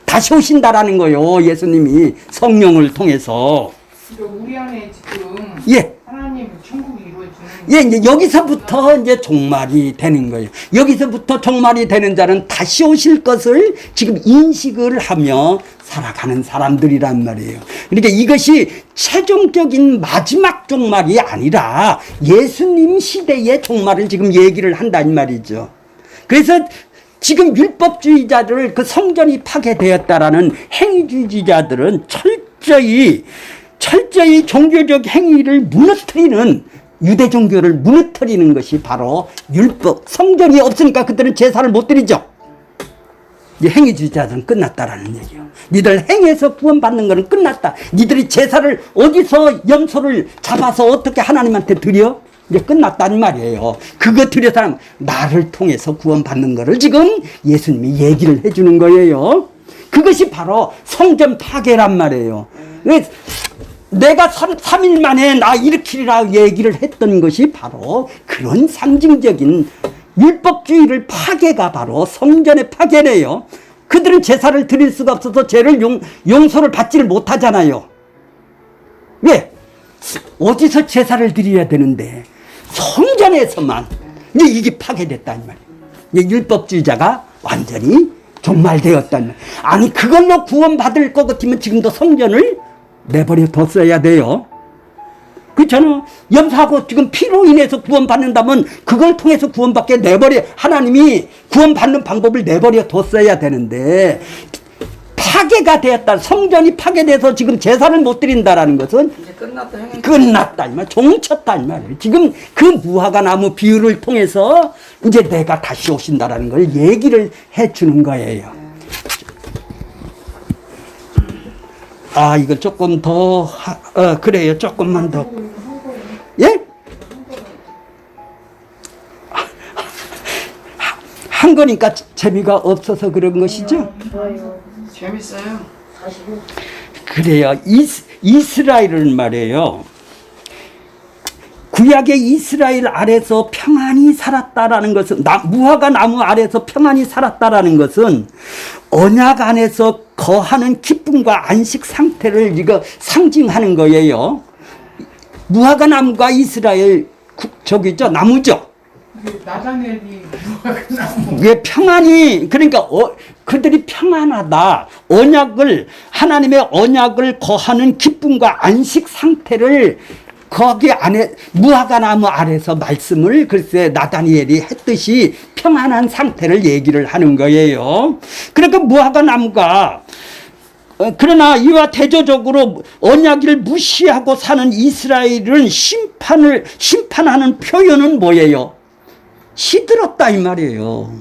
다시 오신다라는 거예요. 예수님이 성령을 통해서. 우리 안에 지금 예. 하나님 천국이 이루어지는 예, 이제 여기서부터 이제 종말이 되는 거예요. 여기서부터 종말이 되는 자는 다시 오실 것을 지금 인식을 하며 살아가는 사람들이란 말이에요. 그러니까 이것이 최종적인 마지막 종말이 아니라 예수님 시대의 종말을 지금 얘기를 한다는 말이죠. 그래서 지금 율법주의자들을 그 성전이 파괴되었다라는 행위주의자들은 철저히 종교적 행위를 무너뜨리는 유대 종교를 무너뜨리는 것이 바로 율법. 성전이 없으니까 그들은 제사를 못 드리죠. 이제 행위주의자들은 끝났다라는 얘기예요. 니들 행해서 구원받는 거는 끝났다. 니들이 제사를 어디서 염소를 잡아서 어떻게 하나님한테 드려? 이제 끝났다는 말이에요. 그거 드려서 나를 통해서 구원받는 거를 지금 예수님이 얘기를 해주는 거예요. 그것이 바로 성전 파괴란 말이에요. 내가 3일 만에 나 일으키리라 얘기를 했던 것이 바로 그런 상징적인 율법주의를 파괴가 바로 성전의 파괴래요. 그들은 제사를 드릴 수가 없어서 죄를 용서를 받지를 못하잖아요. 왜? 어디서 제사를 드려야 되는데 성전에서만 이제 이게 파괴됐다는 말이에요. 이제 율법주의자가 완전히 종말되었다는 말이에요. 아니 그걸로 구원받을 것 같으면 지금도 성전을 내버려 뒀어야 돼요. 그렇잖아. 염소하고 지금 피로 인해서 구원받는다면 그걸 통해서 구원받게 내버려 하나님이 구원받는 방법을 내버려 뒀어야 되는데 파괴가 되었다. 성전이 파괴돼서 지금 제사를 못 드린다라는 것은 이제 끝났다 이 말, 종쳤다 이 말이에요. 지금 그 무화과 나무 비유를 통해서 이제 내가 다시 오신다라는 걸 얘기를 해주는 거예요. 아, 이거 조금 더, 그래요. 조금만 더. 예? 한 거니까 재미가 없어서 그런 것이죠. 재밌어요. 그래요. 이스라엘은 말이에요. 구약의 이스라엘 아래서 평안히 살았다라는 것은, 무화과 나무 아래서 평안히 살았다라는 것은 언약 안에서 거하는 기쁨과 안식 상태를 이거 상징하는 거예요. 무화과 나무가 이스라엘 저기죠, 나무죠. 나다넬이 무화과 나무. 왜 평안히, 그러니까 그들이 평안하다. 하나님의 언약을 거하는 기쁨과 안식 상태를 거기 안에 무화과 나무 아래서 말씀을 글쎄 나다니엘이 했듯이 평안한 상태를 얘기를 하는 거예요. 그러니까 무화과 나무가 그러나 이와 대조적으로 언약을 무시하고 사는 이스라엘은 심판하는 표현은 뭐예요? 시들었다 이 말이에요.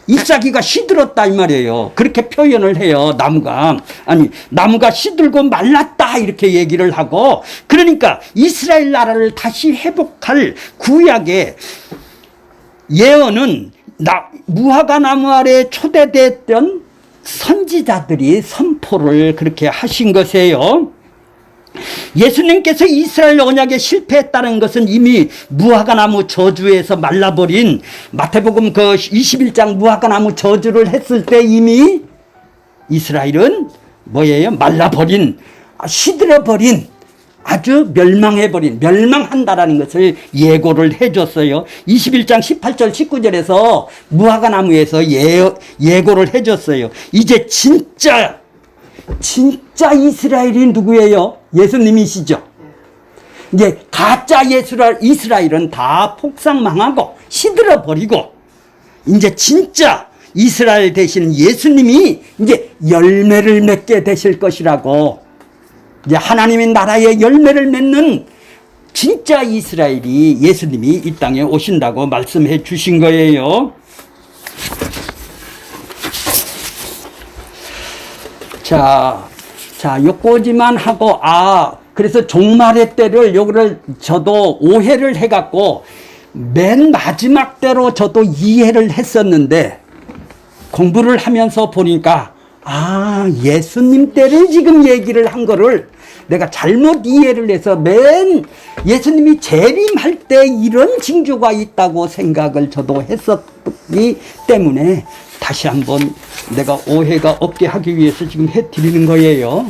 잎사귀가 시들었다 이 말이에요. 그렇게 표현을 해요. 나무가 시들고 말랐다 이렇게 얘기를 하고, 그러니까 이스라엘 나라를 다시 회복할 구약의 예언은 무화과 나무 아래 초대됐던 선지자들이 선포를 그렇게 하신 것이에요. 예수님께서 이스라엘 언약에 실패했다는 것은 이미 무화과 나무 저주에서 말라버린, 마태복음 그 21장 무화과 나무 저주를 했을 때 이미 이스라엘은 뭐예요? 말라버린, 시들어버린, 아주 멸망한다라는 것을 예고를 해줬어요. 21장 18절 19절에서 무화과 나무에서 예고를 해줬어요. 이제 진짜 이스라엘이 누구예요? 예수님이시죠. 이제 가짜 이스라엘은 다 폭삭망하고 시들어버리고, 이제 진짜 이스라엘 되시는 예수님이 이제 열매를 맺게 되실 것이라고, 이제 하나님의 나라의 열매를 맺는 진짜 이스라엘이 예수님이 이 땅에 오신다고 말씀해 주신 거예요. 자, 요거지만 하고, 그래서 종말의 때를, 요거를 저도 오해를 해갖고, 맨 마지막 때로 저도 이해를 했었는데, 공부를 하면서 보니까, 예수님 때를 지금 얘기를 한 거를 내가 잘못 이해를 해서 예수님이 재림할 때 이런 징조가 있다고 생각을 저도 했었기 때문에, 다시 한번 내가 오해가 없게 하기 위해서 지금 해드리는 거예요.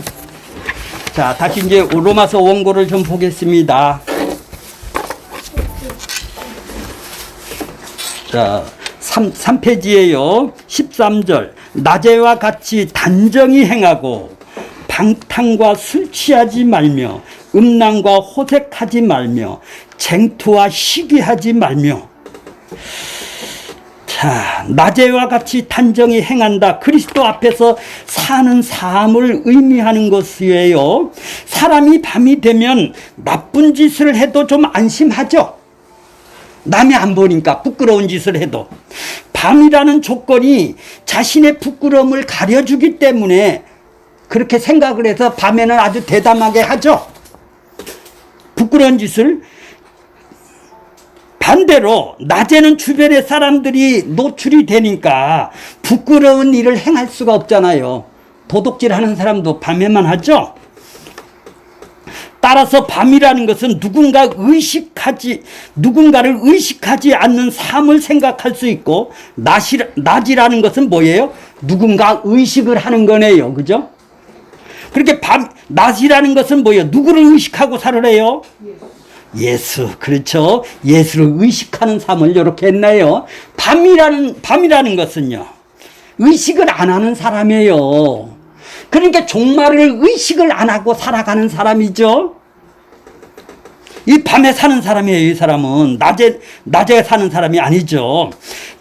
자, 다시 이제 로마서 원고를 좀 보겠습니다. 자, 3페이지에요. 13절. 낮에와 같이 단정히 행하고 방탕과 술 취하지 말며 음란과 호색하지 말며 쟁투와 시기하지 말며. 자, 낮에와 같이 단정히 행한다. 그리스도 앞에서 사는 삶을 의미하는 것이에요. 사람이 밤이 되면 나쁜 짓을 해도 좀 안심하죠. 남이 안 보니까 부끄러운 짓을 해도. 밤이라는 조건이 자신의 부끄러움을 가려주기 때문에 그렇게 생각을 해서 밤에는 아주 대담하게 하죠. 부끄러운 짓을. 반대로 낮에는 주변의 사람들이 노출이 되니까 부끄러운 일을 행할 수가 없잖아요. 도둑질하는 사람도 밤에만 하죠. 따라서 밤이라는 것은 누군가를 의식하지 않는 삶을 생각할 수 있고, 낮이라는 것은 뭐예요? 누군가 의식을 하는 거네요. 그죠? 그렇게 낮이라는 것은 뭐예요? 누구를 의식하고 살으래요? 예수. 그렇죠. 예수를 의식하는 삶을 이렇게 했나요? 밤이라는 것은요, 의식을 안 하는 사람이에요. 그러니까 종말을 의식을 안 하고 살아가는 사람이죠. 이 밤에 사는 사람이에요. 이 사람은 낮에 사는 사람이 아니죠.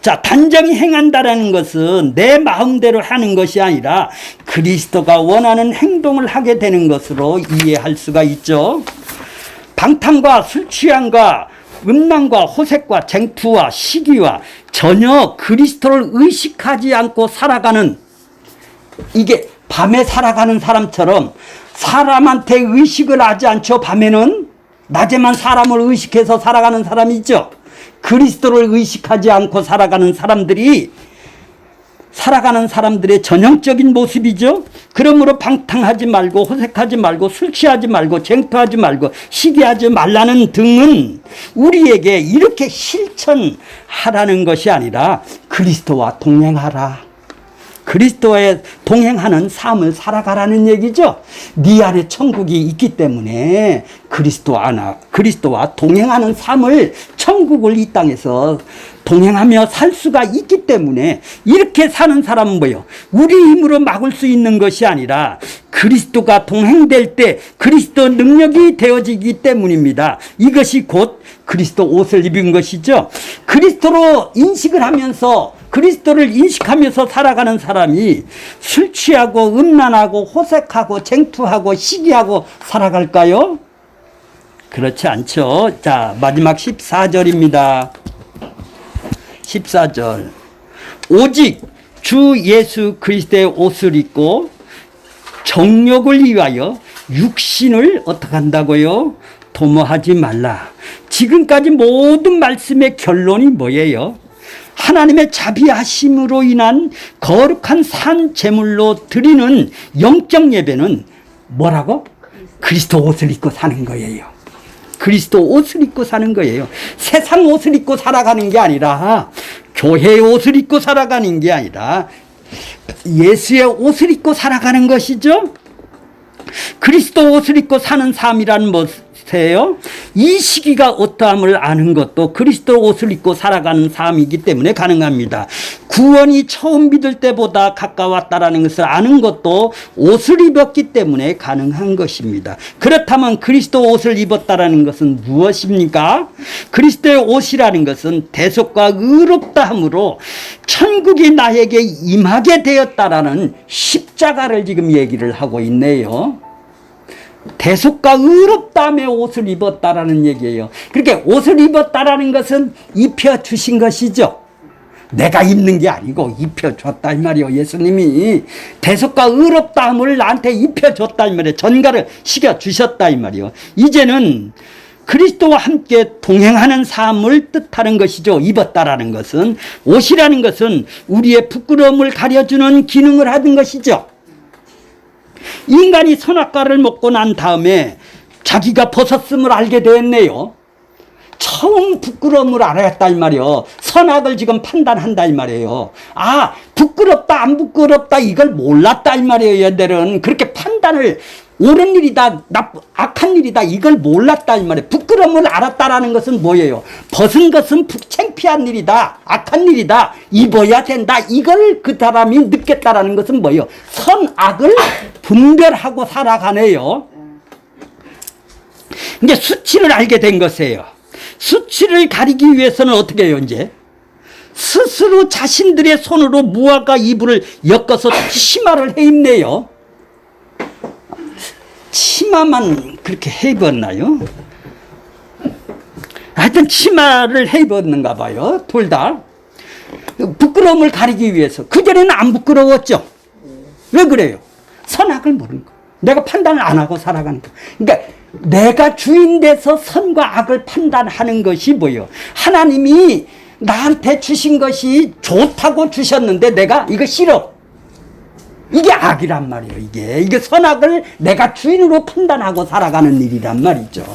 자, 단정히 행한다라는 것은 내 마음대로 하는 것이 아니라 그리스도가 원하는 행동을 하게 되는 것으로 이해할 수가 있죠. 방탕과 술 취함과 음란과 호색과 쟁투와 시기와 전혀 그리스도를 의식하지 않고 살아가는, 이게 밤에 살아가는 사람처럼 사람한테 의식을 하지 않죠. 밤에는 낮에만 사람을 의식해서 살아가는 사람이 있죠. 그리스도를 의식하지 않고 살아가는 사람들의 전형적인 모습이죠. 그러므로 방탕하지 말고 호색하지 말고 술 취하지 말고 쟁투하지 말고 시기하지 말라는 등은 우리에게 이렇게 실천하라는 것이 아니라 그리스도와 동행하라. 그리스도에 동행하는 삶을 살아가라는 얘기죠. 네 안에 천국이 있기 때문에 그리스도와 동행하는 삶을, 천국을 이 땅에서 동행하며 살 수가 있기 때문에 이렇게 사는 사람은 뭐예요? 우리 힘으로 막을 수 있는 것이 아니라 그리스도가 동행될 때 그리스도 능력이 되어지기 때문입니다. 이것이 곧 그리스도 옷을 입은 것이죠. 그리스도를 인식하면서 살아가는 사람이 술 취하고 음란하고 호색하고 쟁투하고 시기하고 살아갈까요? 그렇지 않죠. 자, 마지막 14절입니다. 14절. 오직 주 예수 그리스도의 옷을 입고 정욕을 위하여 육신을 어떻게 한다고요? 도모하지 말라. 지금까지 모든 말씀의 결론이 뭐예요? 하나님의 자비하심으로 인한 거룩한 산 제물로 드리는 영적 예배는 뭐라고? 그리스도 옷을 입고 사는 거예요. 그리스도 옷을 입고 사는 거예요. 세상 옷을 입고 살아가는 게 아니라, 교회의 옷을 입고 살아가는 게 아니라 예수의 옷을 입고 살아가는 것이죠. 그리스도 옷을 입고 사는 삶이란 무엇이에요? 이 시기가 어떠함을 아는 것도 그리스도 옷을 입고 살아가는 삶이기 때문에 가능합니다. 구원이 처음 믿을 때보다 가까웠다라는 것을 아는 것도 옷을 입었기 때문에 가능한 것입니다. 그렇다면 그리스도 옷을 입었다라는 것은 무엇입니까? 그리스도의 옷이라는 것은 대속과 의롭다함으로 천국이 나에게 임하게 되었다라는 십자가를 지금 얘기를 하고 있네요. 대속과 의롭다함의 옷을 입었다라는 얘기예요. 그렇게 옷을 입었다라는 것은 입혀주신 것이죠. 내가 입는 게 아니고 입혀줬다 이 말이요. 예수님이 대속과 의롭다함을 나한테 입혀줬다 이 말이에요. 전가를 시켜주셨다 이 말이요. 이제는 그리스도와 함께 동행하는 삶을 뜻하는 것이죠. 입었다라는 것은, 옷이라는 것은 우리의 부끄러움을 가려주는 기능을 하는 것이죠. 인간이 선악과를 먹고 난 다음에 자기가 벗었음을 알게 되었네요. 처음 부끄러움을 알았다 이 말이에요. 선악을 지금 판단한다 이 말이에요. 아, 부끄럽다 안 부끄럽다 이걸 몰랐다 이 말이에요. 얘들은 그렇게 판단을, 옳은 일이다 악한 일이다 이걸 몰랐다 이 말이에요. 부끄러움을 알았다라는 것은 뭐예요? 벗은 것은 창피한 일이다, 악한 일이다, 입어야 된다, 이걸 그 사람이 느꼈다라는 것은 뭐예요? 선악을 분별하고 살아가네요. 이제 수치를 알게 된 것이에요. 수치를 가리기 위해서는 어떻게 해요? 이제 스스로 자신들의 손으로 무화과 이불을 엮어서 치마를 해 입네요. 치마만 그렇게 해 입었나요? 하여튼 치마를 해 입었는가 봐요. 둘 다 부끄러움을 가리기 위해서. 그전에는 안 부끄러웠죠. 왜 그래요? 선악을 모르는 거. 내가 판단을 안 하고 살아가는 거. 그러니까 내가 주인 돼서 선과 악을 판단하는 것이 뭐예요? 하나님이 나한테 주신 것이 좋다고 주셨는데 내가 이거 싫어. 이게 악이란 말이에요. 이게 선악을 내가 주인으로 판단하고 살아가는 일이란 말이죠.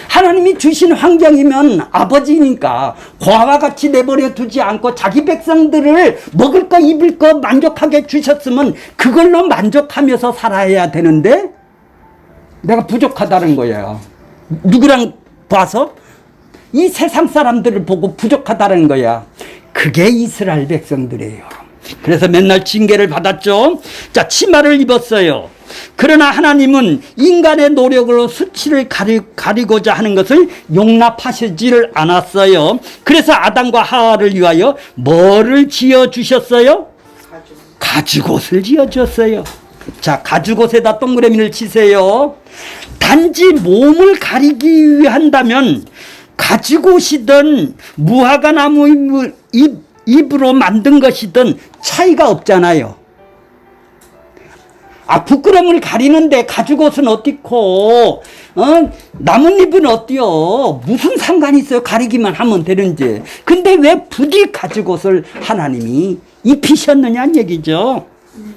하나님이 주신 환경이면 아버지니까 고아와 같이 내버려 두지 않고 자기 백성들을 먹을 거 입을 거 만족하게 주셨으면 그걸로 만족하면서 살아야 되는데 내가 부족하다는 거예요. 누구랑 봐서? 이 세상 사람들을 보고 부족하다는 거야. 그게 이스라엘 백성들이에요. 그래서 맨날 징계를 받았죠. 자, 치마를 입었어요. 그러나 하나님은 인간의 노력으로 수치를 가리고자 하는 것을 용납하시지를 않았어요. 그래서 아담과 하와를 위하여 뭐를 지어주셨어요? 가죽옷을 지어주었어요. 자, 가죽옷에다 동그라미를 치세요. 단지 몸을 가리기 위한다면 가죽옷이든 무화과 나무 잎으로 만든 것이든 차이가 없잖아요. 부끄러움을 가리는데 가죽옷은 어떻고, 나뭇잎은 어때요? 무슨 상관이 있어요? 가리기만 하면 되는지. 근데 왜 부디 가죽옷을 하나님이 입히셨느냐는 얘기죠.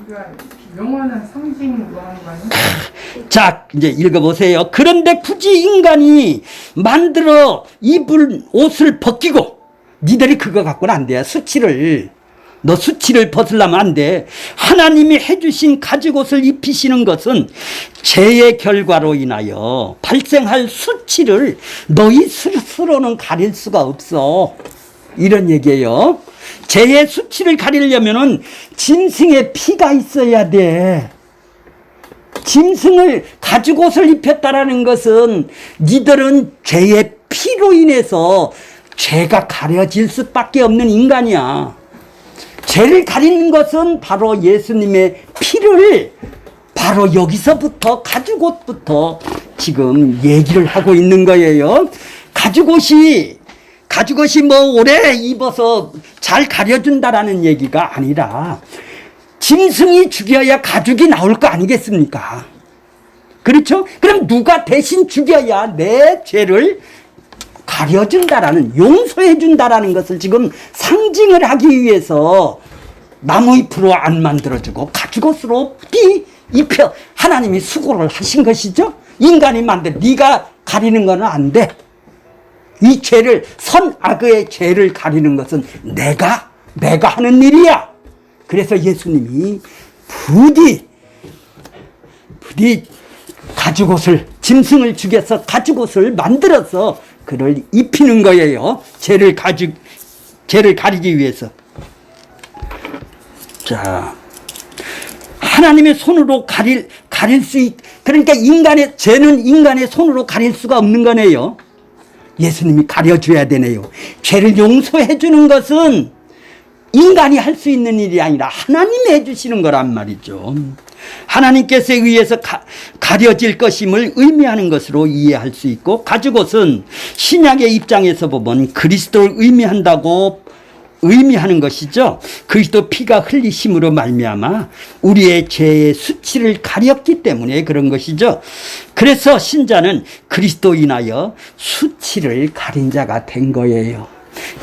그러니까 영원한 상징으로 하는 거 아니야? 자, 이제 읽어보세요. 그런데 굳이 인간이 만들어 입을 옷을 벗기고, 니들이 그거 갖고는 안 돼. 너 수치를 벗으려면 안 돼. 하나님이 해주신 가죽옷을 입히시는 것은 죄의 결과로 인하여 발생할 수치를 너희 스스로는 가릴 수가 없어. 이런 얘기예요. 죄의 수치를 가리려면은 짐승의 피가 있어야 돼. 짐승을 가죽옷을 입혔다라는 것은 니들은 죄의 피로 인해서 죄가 가려질 수밖에 없는 인간이야. 죄를 가리는 것은 바로 예수님의 피를 바로 여기서부터 가죽옷부터 지금 얘기를 하고 있는 거예요. 가죽옷이 뭐 오래 입어서 잘 가려준다라는 얘기가 아니라 짐승이 죽여야 가죽이 나올 거 아니겠습니까? 그렇죠? 그럼 누가 대신 죽여야 내 죄를 가려준다라는, 용서해준다라는 것을 지금 상징을 하기 위해서 나무잎으로 안 만들어주고 가죽옷으로 입혀 하나님이 수고를 하신 것이죠. 인간이 네가 가리는 건 안 돼. 이 죄를, 선악의 죄를 가리는 것은 내가 하는 일이야. 그래서 예수님이 부디 가죽옷을, 짐승을 죽여서 가죽옷을 만들어서 그를 입히는 거예요. 죄를 가리기 위해서. 자, 하나님의 손으로 가릴 그러니까 죄는 인간의 손으로 가릴 수가 없는 거네요. 예수님이 가려줘야 되네요. 죄를 용서해 주는 것은 인간이 할 수 있는 일이 아니라 하나님이 해주시는 거란 말이죠. 하나님께서 의해서 가려질 것임을 의미하는 것으로 이해할 수 있고, 가죽옷은 신약의 입장에서 보면 그리스도를 의미하는 것이죠. 그리스도 피가 흘리심으로 말미암아 우리의 죄의 수치를 가렸기 때문에 그런 것이죠. 그래서 신자는 그리스도 인하여 수치를 가린 자가 된 거예요.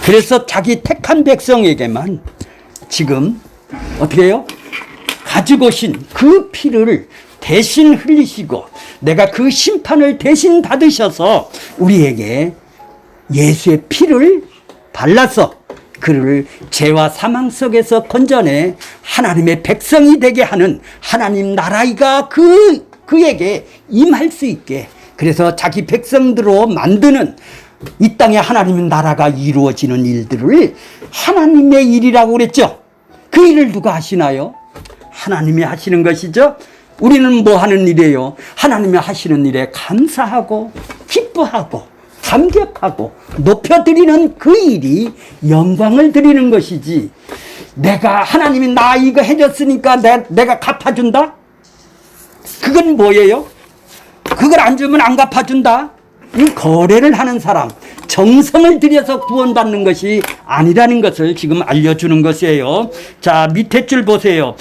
그래서 자기 택한 백성에게만 지금 어떻게 해요? 가죽옷인 그 피를 대신 흘리시고 내가 그 심판을 대신 받으셔서 우리에게 예수의 피를 발라서 그를 죄와 사망 속에서 건져내 하나님의 백성이 되게 하는 하나님 나라가 그에게 임할 수 있게, 그래서 자기 백성들로 만드는 이 땅에 하나님의 나라가 이루어지는 일들을 하나님의 일이라고 그랬죠. 그 일을 누가 하시나요? 하나님이 하시는 것이죠. 우리는 뭐 하는 일이에요? 하나님이 하시는 일에 감사하고 기뻐하고 감격하고 높여드리는 그 일이 영광을 드리는 것이지, 하나님이 나 이거 해줬으니까 내가 갚아준다? 그건 뭐예요? 그걸 안 주면 안 갚아준다? 이 거래를 하는 사람, 정성을 들여서 구원받는 것이 아니라는 것을 지금 알려주는 것이에요. 자, 밑에 줄 보세요.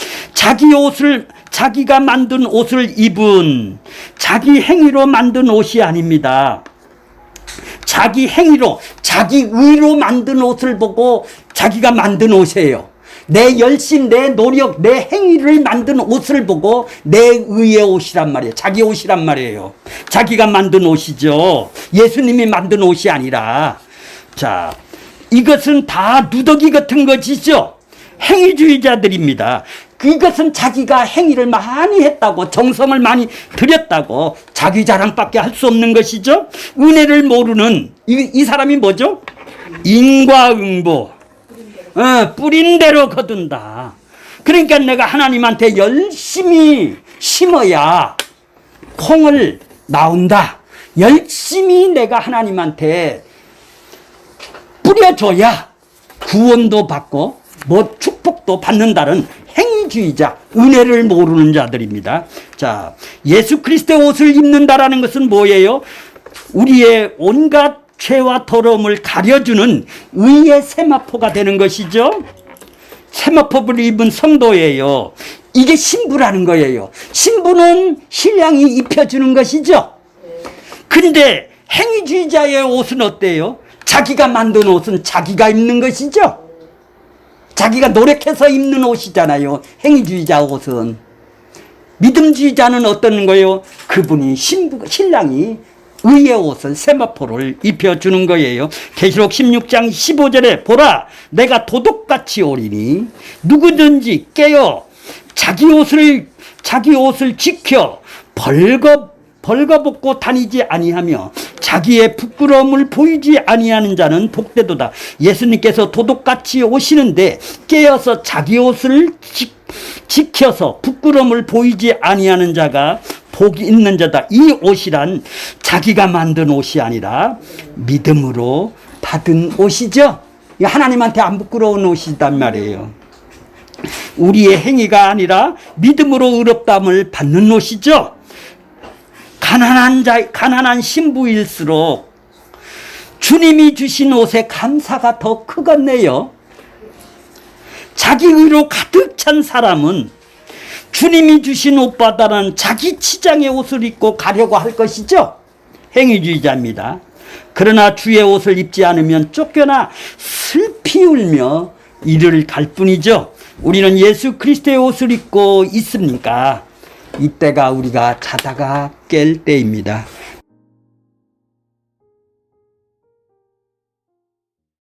자기가 만든 옷을 입은 자기 행위로 만든 옷이 아닙니다. 자기 행위로, 자기 의로 만든 옷을 보고 자기가 만든 옷이에요. 내 열심, 내 노력, 내 행위를 만든 옷을 보고 내 의의 옷이란 말이에요. 자기 옷이란 말이에요. 자기가 만든 옷이죠. 예수님이 만든 옷이 아니라. 자, 이것은 다 누더기 같은 것이죠. 행위주의자들입니다. 이것은 자기가 행위를 많이 했다고, 정성을 많이 들였다고 자기 자랑밖에 할 수 없는 것이죠. 은혜를 모르는 이 사람이 뭐죠? 인과응보. 뿌린 대로 거둔다. 그러니까 내가 하나님한테 열심히 심어야 콩을 나온다. 열심히 내가 하나님한테 뿌려줘야 구원도 받고 축복도 받는다는 행위주의자, 은혜를 모르는 자들입니다. 자, 예수 그리스도의 옷을 입는다라는 것은 뭐예요? 우리의 온갖 죄와 더러움을 가려주는 의의 세마포가 되는 것이죠. 세마포를 입은 성도예요. 이게 신부라는 거예요. 신부는 신랑이 입혀주는 것이죠. 근데 행위주의자의 옷은 어때요? 자기가 만든 옷은 자기가 입는 것이죠. 자기가 노력해서 입는 옷이잖아요. 행위주의자 옷은. 믿음주의자는 어떤 거예요? 그분이 신랑이 의의 옷을 세마포를 입혀주는 거예요. 계시록 16장 15절에 보라 내가 도둑같이 오리니 누구든지 깨어 자기 옷을 지켜 벌거벗고 다니지 아니하며 자기의 부끄러움을 보이지 아니하는 자는 복되도다. 예수님께서 도둑같이 오시는데 깨어서 자기 옷을 지켜서 부끄러움을 보이지 아니하는 자가 복이 있는 자다. 이 옷이란 자기가 만든 옷이 아니라 믿음으로 받은 옷이죠. 하나님한테 안 부끄러운 옷이단 말이에요. 우리의 행위가 아니라 믿음으로 의롭다함을 받는 옷이죠. 가난한 신부일수록 주님이 주신 옷에 감사가 더 크겠네요. 자기 의로 가득 찬 사람은 주님이 주신 옷보다는 자기 치장의 옷을 입고 가려고 할 것이죠. 행위주의자입니다. 그러나 주의 옷을 입지 않으면 쫓겨나 슬피 울며 이를 갈 뿐이죠. 우리는 예수 그리스도의 옷을 입고 있습니까? 이때가 우리가 자다가 깰 때입니다.